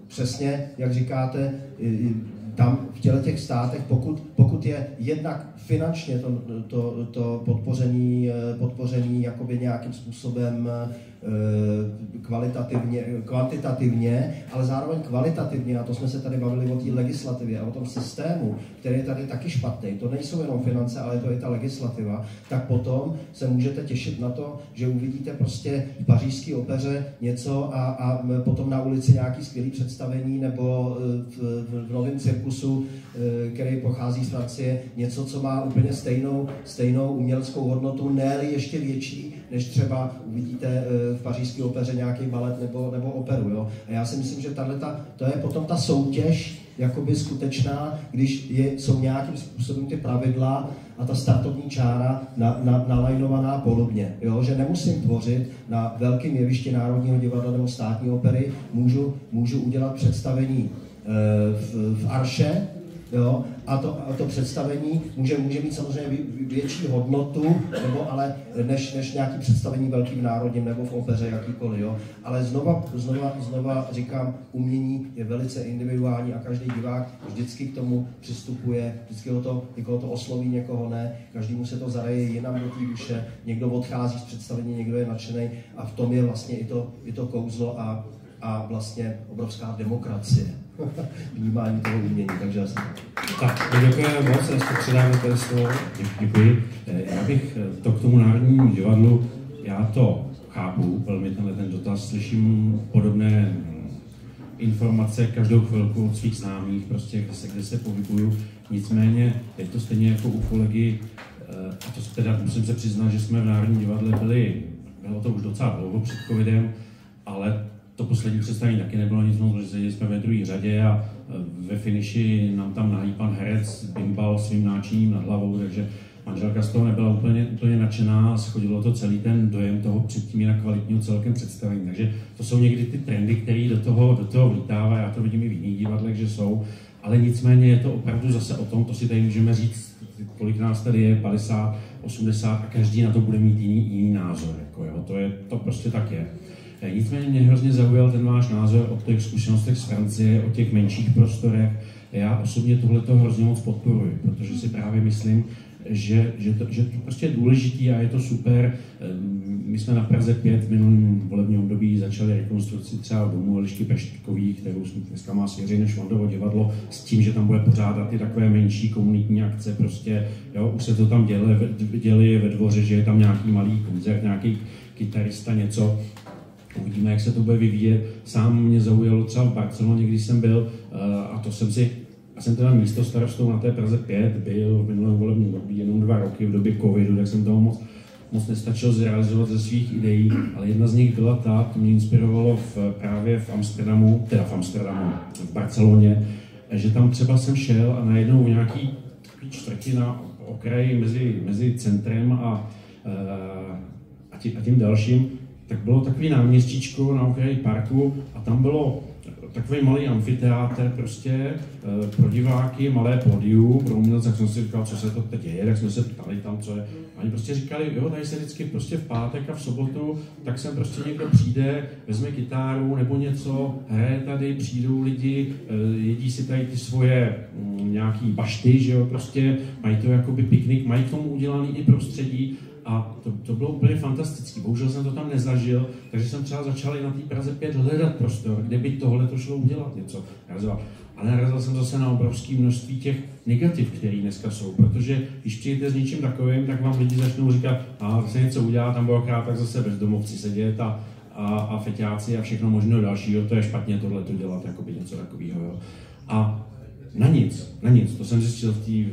přesně, jak říkáte, tam v těch státech, pokud je jednak finančně to podpoření jakoby nějakým způsobem kvantitativně, ale zároveň kvalitativně, a to jsme se tady bavili o té legislativě a o tom systému, který je tady taky špatný, to nejsou jenom finance, ale to je ta legislativa, tak potom se můžete těšit na to, že uvidíte prostě v pařížské opeře něco a potom na ulici nějaký skvělý představení nebo v novém cirkusu, který pochází z Francie, něco, co má úplně stejnou uměleckou hodnotu, ne-li ještě větší, než třeba uvidíte v pařížské opeře nějaký balet nebo operu. Jo? A já si myslím, že to je potom ta soutěž jakoby skutečná, když jsou nějakým způsobem ty pravidla a ta startovní čára nalajnovaná podobně. Jo? Že nemusím tvořit na velkém jevišti Národního divadla nebo Státní opery, můžu udělat představení v Arše, jo? A to představení může mít samozřejmě větší hodnotu, ale než nějaký představení velkým národním nebo v opeře jakýkoliv. Jo? Ale znova říkám, umění je velice individuální a každý divák vždycky k tomu přistupuje, vždycky někoho to osloví, někoho ne, každému se to zaraje jinam do té duše, někdo odchází z představení, někdo je nadšený a v tom je vlastně i to kouzlo a vlastně obrovská demokracie. Vnímání toho umění, takže asi tak. Děkujeme moc, já se předáme tady slovo. Děkuji. Já bych to k tomu Národnímu divadlu, já to chápu, velmi ten dotaz, slyším podobné informace každou chvilku od svých známých, prostě kde se pohybuju. Nicméně je to stejně jako u kolegy, a to teda musím se přiznat, že jsme v Národním divadle bylo to už docela dlouho před covidem, ale to poslední představení taky nebylo nic moc, protože seděli jsme ve druhé řadě a ve finiši nám tam nahý pan herec bimbal svým náčiním nad hlavou, takže manželka z toho nebyla úplně nadšená a schodilo to celý ten dojem toho předtím jinak kvalitního celkem představení. Takže to jsou někdy ty trendy, které do toho vlítávají, já to vidím i v jiných divadlech, že jsou, ale nicméně je to opravdu zase o tom, to si tady můžeme říct, kolik nás tady je, 50, 80 a každý na to bude mít jiný názor. Jako jo, to prostě tak je. Nicméně mě hrozně zaujal ten váš názor o těch zkušenostech z Francie, o těch menších prostorech. Já osobně tohleto hrozně moc podporuji, protože si právě myslím, že to prostě je důležitý a je to super. My jsme na Praze 5 v minulém volebním období začali rekonstrukci třeba domu Elišky Peštíkový, kterou dneska má svěřené Švandovo divadlo, s tím, že tam bude pořádat i takové menší komunitní akce. Prostě, jo, už se to tam děli ve dvoře, že je tam nějaký malý koncert, nějaký kytarista, něco. Uvidíme, jak se to bude vyvíjet. Sám mě zaujalo třeba v Barceloně, když jsem byl, a to jsem teda místostarostou na té Praze 5 byl v minulém volebním období jenom 2 roky v době covidu, tak jsem toho moc nestačilo zrealizovat ze svých ideí, ale jedna z nich byla to mě inspirovalo právě v Amsterdamu, v Barceloně, že tam třeba jsem šel a najednou nějaký čtvrtí na okraji mezi centrem a tím dalším, tak bylo takový náměstíčko na okraji parku a tam bylo takový malý amfiteátr prostě pro diváky, malé pódium, pro umělce, tak jsem si říkal, co se to teď děje, tak jsme se ptali tam, co je. A oni prostě říkali, jo, tady se vždycky prostě v pátek a v sobotu, tak sem prostě někdo přijde, vezme kytáru nebo něco, hraje tady, přijdou lidi, jedí si tady ty svoje nějaký bašty, že jo, prostě mají to jakoby piknik, mají k tomu udělaný i prostředí. A to bylo úplně fantastické. Bohužel jsem to tam nezažil, takže jsem třeba začal i na té Praze 5 hledat prostor, kde by tohle to šlo udělat něco. Ale narazil jsem zase na obrovské množství těch negativ, které dneska jsou, protože když přijdete s něčím takovým, tak vám lidi začnou říkat, a se něco udělá, tam bylo krát, tak zase bezdomovci sedět a feťáci a všechno možného dalšího, to je špatně tohle to dělat, jakoby něco takového. Jo. A na nic, to jsem zjistil v té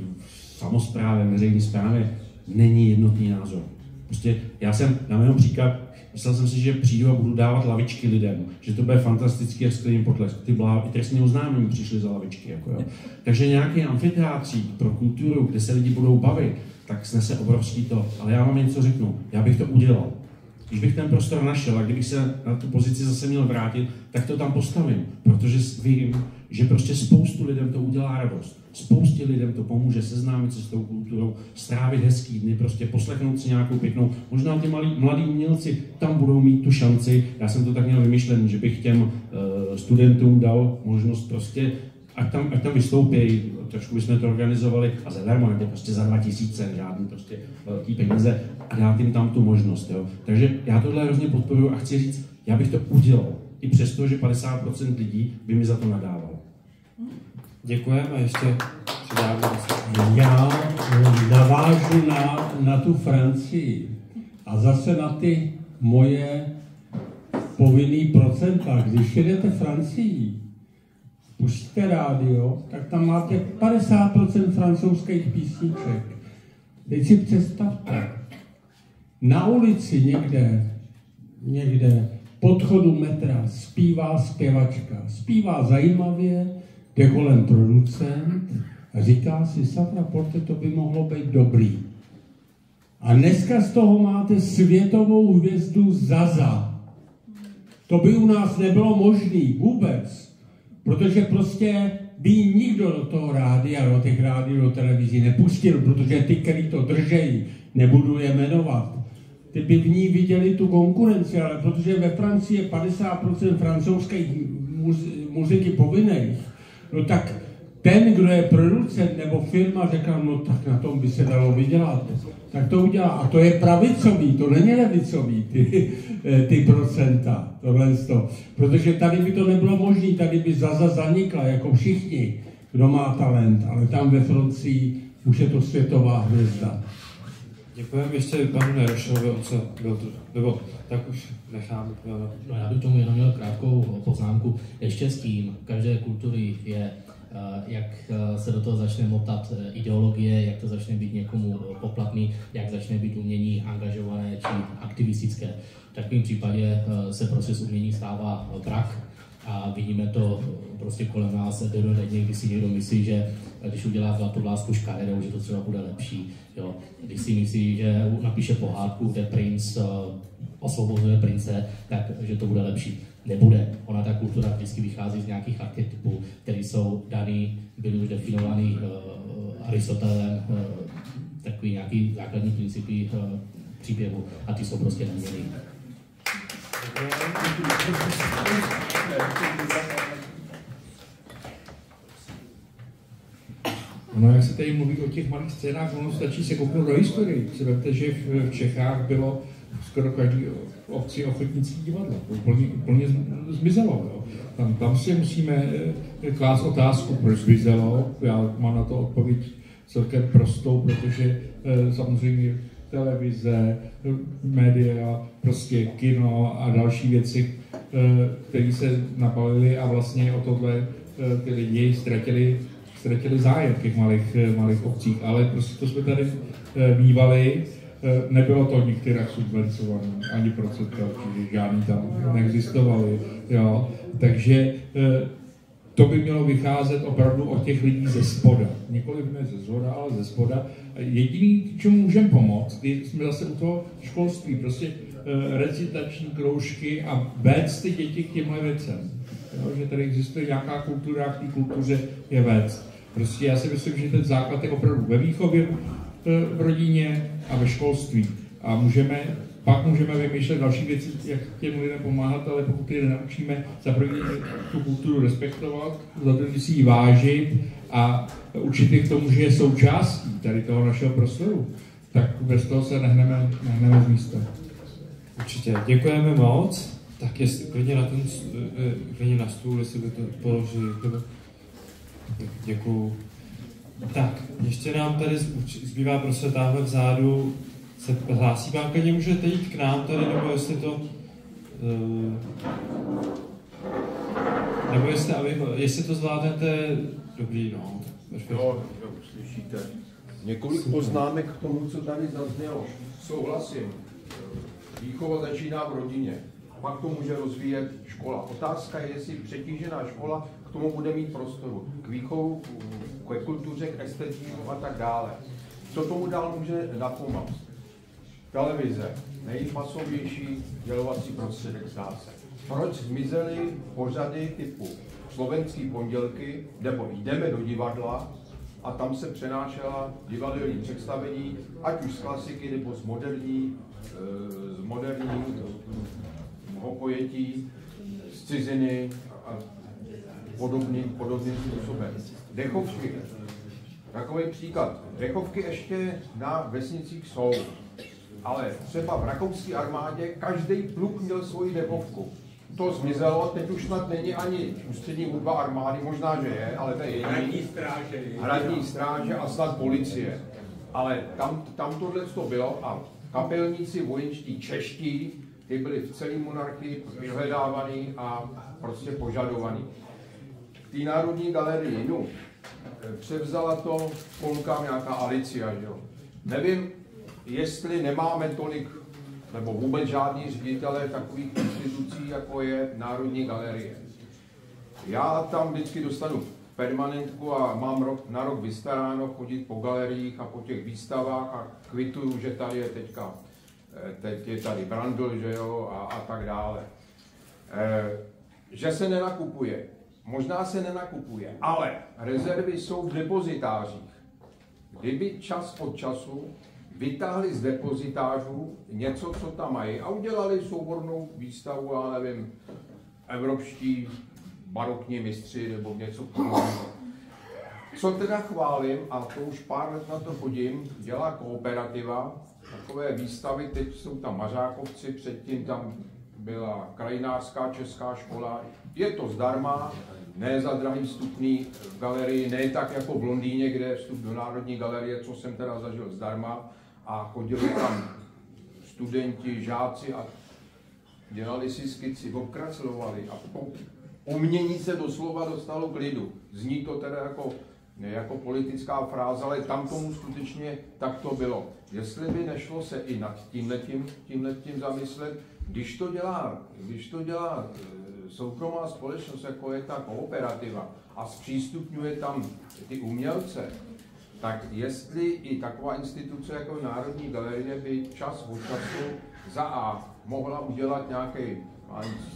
samosprávě, veřejné správě, není jednotný názor. Prostě já dám jenom příklad, myslel jsem si, že přijdu a budu dávat lavičky lidem, že to bude fantastický a skvělý potlesk. Ty i trestní oznámení přišly za lavičky. Jako jo. Takže nějaký amfiteátřík pro kulturu, kde se lidi budou bavit, tak snese obrovský to. Ale já vám něco řeknu, já bych to udělal. Když bych ten prostor našel a kdybych se na tu pozici zase měl vrátit, tak to tam postavím, protože vím, že prostě spoustu lidem to udělá radost. Spoustě lidem to pomůže seznámit se s tou kulturou, strávit hezký dny, prostě poslechnout si nějakou pěknou. Možná ty mladí umělci tam budou mít tu šanci. Já jsem to tak měl vymyšlený, že bych těm studentům dal možnost prostě, ať tam vystoupí, trošku bychom to organizovali a zadarmo, nebo prostě za 2000, žádný prostě velký peníze a dát jim tam tu možnost. Jo. Takže já tohle hrozně podporuji a chci říct, já bych to udělal, i přesto, že 50% lidí by mi za to nadávalo. Děkujeme a ještě přidáme. Já navážu na tu Francii a zase na ty moje povinný procenta. Když jedete Francii, pustíte rádio, tak tam máte 50% francouzských písniček. Teď si představte, na ulici někde podchodu metra zpívá zpěvačka. Zpívá zajímavě, jde kolem producent a říká si, sakra, porte, to by mohlo být dobrý. A dneska z toho máte světovou hvězdu Zaza. To by u nás nebylo možné vůbec, protože prostě by nikdo do toho rádia, do těch rádií, do televizí nepustil, protože ty, který to držejí, nebudu je jmenovat, ty by v ní viděli tu konkurenci, ale protože ve Francii je 50% francouzské muziky povinných, no tak ten, kdo je producent nebo firma, řekl, no tak na tom by se dalo vydělat. Tak to udělá. A to je pravicový, to není levicový, ty procenta, tohle z toho. Protože tady by to nebylo možné, tady by Zaza zanikla, jako všichni, kdo má talent, ale tam ve Francii už je to světová hvězda. Děkujeme ještě panu Nerošovi, co byl tu, nebo tak už necháme. No já bych tomu jenom měl krátkou poznámku. Ještě s tím, každé kultury je, jak se do toho začne motat ideologie, jak to začne být někomu poplatný, jak začne být umění angažované či aktivistické. V takovém případě se prostě z umění stává brak a vidíme to prostě kolem nás denně, kdy si někdo myslí, že když udělá zlatou lásku škaredou, že to třeba bude lepší. Jo. Když si myslí, že napíše pohádku, kde princ osvobozuje prince, tak že to bude lepší. Nebude. Ona, ta kultura vždycky vychází z nějakých archetypů, které jsou daný, byly už definovaný Aristotelem, takový nějaký základní principy příběhu a ty jsou prostě neměný. No, jak se tady mluví o těch malých scénách, ono stačí se kouknout do historii. Si vemte, že v Čechách bylo skoro každý obci ochotnický divadlo. Úplně zmizelo. Jo. Tam si musíme klást otázku, proč zmizelo. Já mám na to odpověď celkem prostou, protože samozřejmě televize, média, prostě kino a další věci, které se nabalily a vlastně o tohle ty lidi ztratili zájem v těch malých obcích, ale prostě to jsme tady mívali. nebylo to nikterak subvencované, ani procenta, čiže žádný tam neexistovaly. Jo. Takže to by mělo vycházet opravdu od těch lidí ze spoda. Nikoliv ne ze zhora, ale ze spoda. Jediný, čemu můžeme pomoct, jsme zase u toho školství, prostě recitační kroužky a vést ty děti k těmhle věcem. Jo, že tady existuje nějaká kultura a k té kultuře je vést. Prostě já si myslím, že ten základ je opravdu ve výchově v rodině a ve školství. A pak můžeme vymýšlet další věci, jak těm lidem pomáhat, ale pokud je nenaučíme za první tu kulturu respektovat, za druhý si ji vážit a učit je k tomu, že je součástí tady toho našeho prostoru, tak bez toho se nehneme z místa. Určitě, děkujeme moc. Tak jestli klidně na stůl, jestli by to položili. Děkuju. Tak, ještě nám tady zbývá prostě tamhle vzadu. Se hlásí vám, klidně můžete jít k nám tady, nebo jestli to zvládnete, dobrý, no. Jo, slyšíte. Několik poznámek k tomu, co tady zaznělo. Souhlasím. Výchova začíná v rodině. Pak to může rozvíjet škola. Otázka je, jestli přetížená škola k tomu bude mít prostoru. K výchovu, k kultuře, k estetismu a tak dále. Co tomu dál může napomoct? Televize, nejmasovější dělovací prostředek zdá se. Proč zmizely pořady typu Slovenský pondělky, nebo jdeme do divadla a tam se přenášela divadelní představení, ať už z klasiky nebo z moderního pojetí, z ciziny a podobným způsobem. Dechovky. Takový příklad. Dechovky ještě na vesnicích jsou, ale třeba v rakouské armádě každý pluk měl svoji dechovku. To zmizelo, teď už snad není ani ústřední hudba armády, možná, že je, ale to je jediný. Hradní stráže a snad policie. Ale tam tohle to bylo a kapelníci vojenští čeští, ty byli v celé monarchii vyhledávaný a prostě požadovaný. V té Národní galerii, převzala to konkám nějaká Alicia, že jo. Nevím, jestli nemáme tolik, nebo vůbec žádný ředitele takových institucí, jako je Národní galerie. Já tam vždycky dostanu permanentku a mám na rok vystaráno chodit po galeriích a po těch výstavách a kvituju, že tady je teď je tady Brandl, že jo, a tak dále. Že se nenakupuje. Možná se nenakupuje, ale rezervy jsou v depozitářích. Kdyby čas od času vytáhli z depozitářů něco, co tam mají a udělali soubornou výstavu, já nevím, evropští barokní mistři nebo něco podobného. Co teda chválím, a to už pár let na to chodím, dělá Kooperativa, takové výstavy, teď jsou tam Mařákovci, předtím tam byla krajinářská česká škola, je to zdarma, ne za drahý vstupný v galerii, ne tak jako v Londýně, kde je vstup do Národní galerie, co jsem teda zažil zdarma, a chodili tam studenti, žáci a dělali si skici, okraslovali a umění se doslova dostalo k lidu. Zní to teda jako politická fráze, ale tam tomu skutečně tak to bylo. Jestli by nešlo se i nad tímhletím zamyslet, když to dělá soukromá společnost, jako je ta Kooperativa a zpřístupňuje tam ty umělce, tak jestli i taková instituce jako Národní galerie by čas od času za A mohla udělat nějaký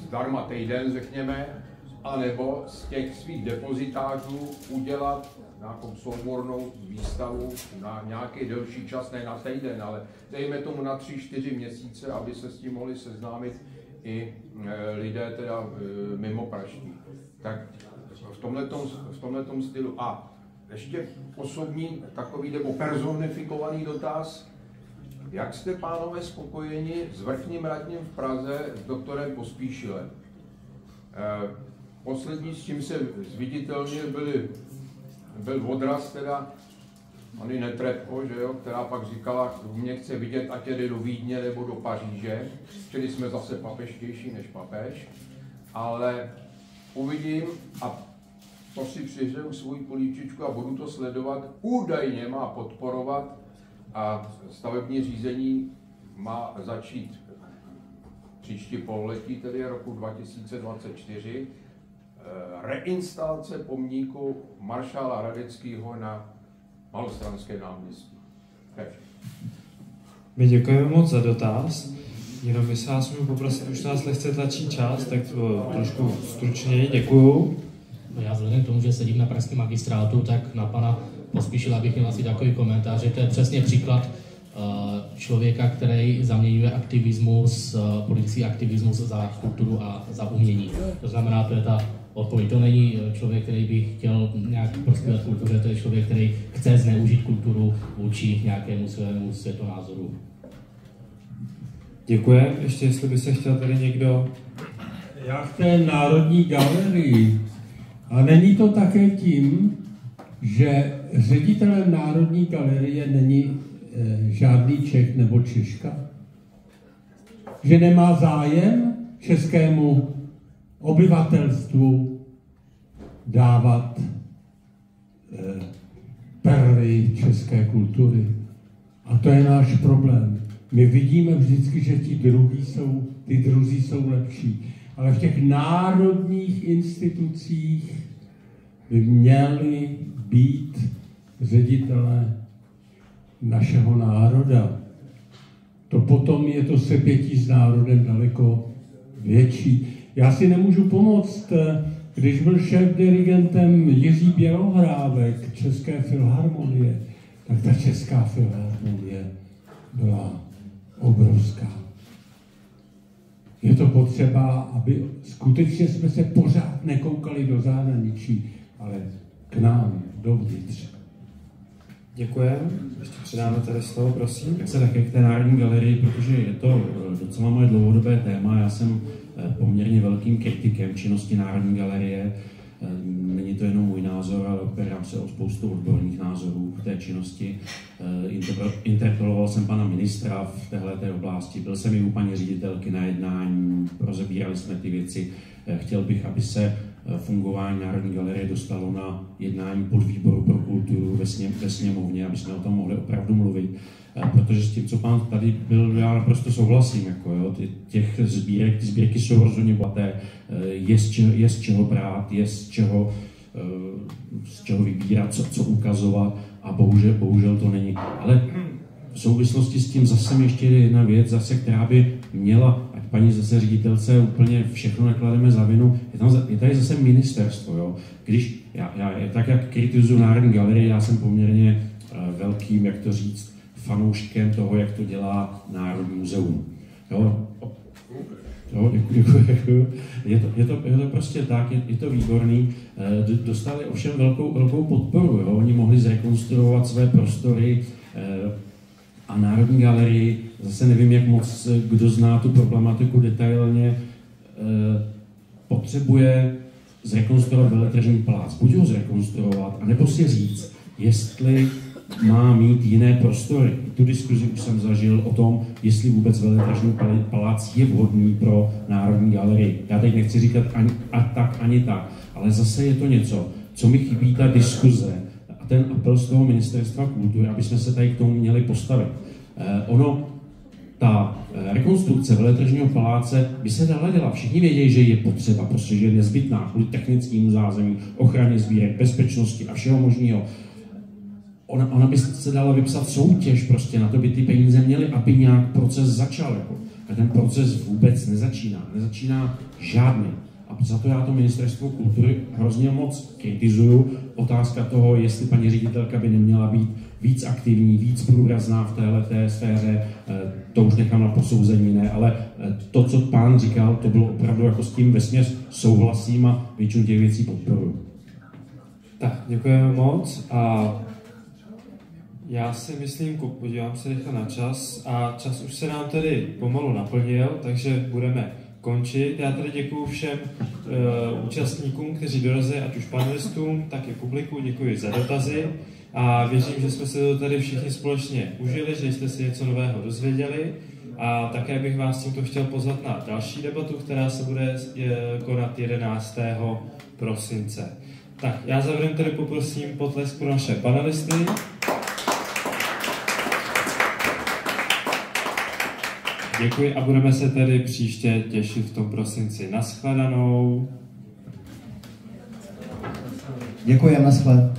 zdarma týden, řekněme, anebo z těch svých depozitářů udělat nějakou soubornou výstavu na nějaký delší čas, ne na týden, ale dejme tomu na 3-4 měsíce, aby se s tím mohli seznámit i lidé teda mimo praští. Tak v tomhletom stylu. A ještě osobní takový nebo personifikovaný dotaz. Jak jste, pánové, spokojeni s vrchním radním v Praze s doktorem Pospíšilem? Poslední, s čím se zviditelnil, byl odraz teda Anny Netrebko, že jo, která pak říkala, kdo mě chce vidět, ať jde do Vídně nebo do Paříže, čili jsme zase papeštější než papež, ale uvidím a to si přihřeju svůj políčičku a budu to sledovat, údajně má podporovat a stavební řízení má začít příští pololetí, tedy roku 2024, reinstalace pomníku maršála Radeckého na Malostranské náměstí. My děkujeme moc za dotaz. Jenom my se vás můžu poprosit, už nás lehce tlačí čas, tak trošku stručněji děkuju. Já vzhledem k tomu, že sedím na pražském magistrátu, tak na pana Pospíšila bych měl asi takový komentář, že to je přesně příklad člověka, který zaměňuje aktivismus, politický aktivismus za kulturu a za umění. To znamená, to je ta odpověď. To není člověk, který by chtěl nějak prospívat kultuře, to je člověk, který chce zneužít kulturu vůči nějakému svému světonázoru. Děkuji. Ještě jestli by se chtěl tady někdo... Já v té Národní galerii. A není to také tím, že ředitelem Národní galerie není žádný Čech nebo Češka? Že nemá zájem českému obyvatelstvu dávat perly české kultury. A to je náš problém. My vidíme vždycky, že ty druzí jsou lepší. Ale v těch národních institucích by měli být ředitelé našeho národa. To potom je to sepětí s národem daleko větší. Já si nemůžu pomoct, když byl šéf-dirigentem Jiří Bělohrávek České filharmonie, tak ta Česká filharmonie byla obrovská. Je to potřeba, aby skutečně jsme se pořád nekoukali do zahraničí, ale k nám, dovnitř. Děkujeme. Ještě předáme tady slovo, prosím. Já se také k té Národní galerii, protože je to docela moje dlouhodobé téma. Já jsem poměrně velkým kritikem činnosti Národní galerie. Není to jenom můj názor, ale opírám se o spoustu odborných názorů k té činnosti. Interpeloval jsem pana ministra v téhleté oblasti, byl jsem i u paní ředitelky na jednání, rozebírali jsme ty věci. Chtěl bych, aby se fungování Národní galerie dostalo na jednání podvýboru pro kulturu ve sněmovně, aby jsme o tom mohli opravdu mluvit. Protože s tím, co pán tady byl, já naprosto souhlasím. Jako, jo, těch sbírek, ty sbírky jsou rozhodně bohaté, je z čeho brát, je z čeho vybírat, co ukazovat a bohužel to není. Ale v souvislosti s tím zase ještě jedna věc, která by měla, ať paní zase ředitelce úplně všechno naklademe za vinu, je tady zase ministerstvo. Jo. Když tak, jak kritizuju Národní galerii, já jsem poměrně velkým, jak to říct, fanouškem toho, jak to dělá Národní muzeum. Jo, děkuji. Je to prostě tak, je to výborný. Dostali ovšem velkou podporu. Jo. Oni mohli zrekonstruovat své prostory a Národní galerii, zase nevím, jak moc kdo zná tu problematiku detailně, potřebuje zrekonstruovat Veletržní palác. Buď ho zrekonstruovat, anebo si říct, jestli má mít jiné prostory. Tu diskuzi už jsem zažil o tom, jestli vůbec Veletržní palác je vhodný pro Národní galerii. Já teď nechci říkat ani tak, ale zase je to něco, co mi chybí, ta diskuze a ten apel z toho Ministerstva kultury, aby jsme se tady k tomu měli postavit. Ta rekonstrukce Veletržního paláce by se dala dělat. Všichni vědějí, že je potřeba, protože je nezbytná kvůli technickému zázemí, ochraně sbírek, bezpečnosti a všeho možného. Ona by se dala vypsat soutěž prostě na to, by ty peníze měly, aby nějak proces začal. Jako. A ten proces vůbec nezačíná žádný. A za to já to Ministerstvo kultury hrozně moc kritizuju. Otázka toho, jestli paní ředitelka by neměla být víc aktivní, víc průrazná v téhleté sféře, to už nechám na posouzení, ne, ale to, co pán říkal, to bylo opravdu jako s tím vesměs souhlasím a většinu těch věcí podporuji. Tak, děkujeme moc a já si myslím, podívám se rychle na čas a čas už se nám tedy pomalu naplnil, takže budeme končit. Já tady děkuji všem účastníkům, kteří dorazili, ať už panelistům, tak i publiku, děkuji za dotazy a věřím, že jsme se to tady všichni společně užili, že jste si něco nového dozvěděli a také bych vás tímto chtěl pozvat na další debatu, která se bude konat 11. prosince. Tak, já závěrem tedy poprosím potlesk pro naše panelisty. Děkuji a budeme se tedy příště těšit v tom prosinci. Naschledanou. Děkuji, naschle.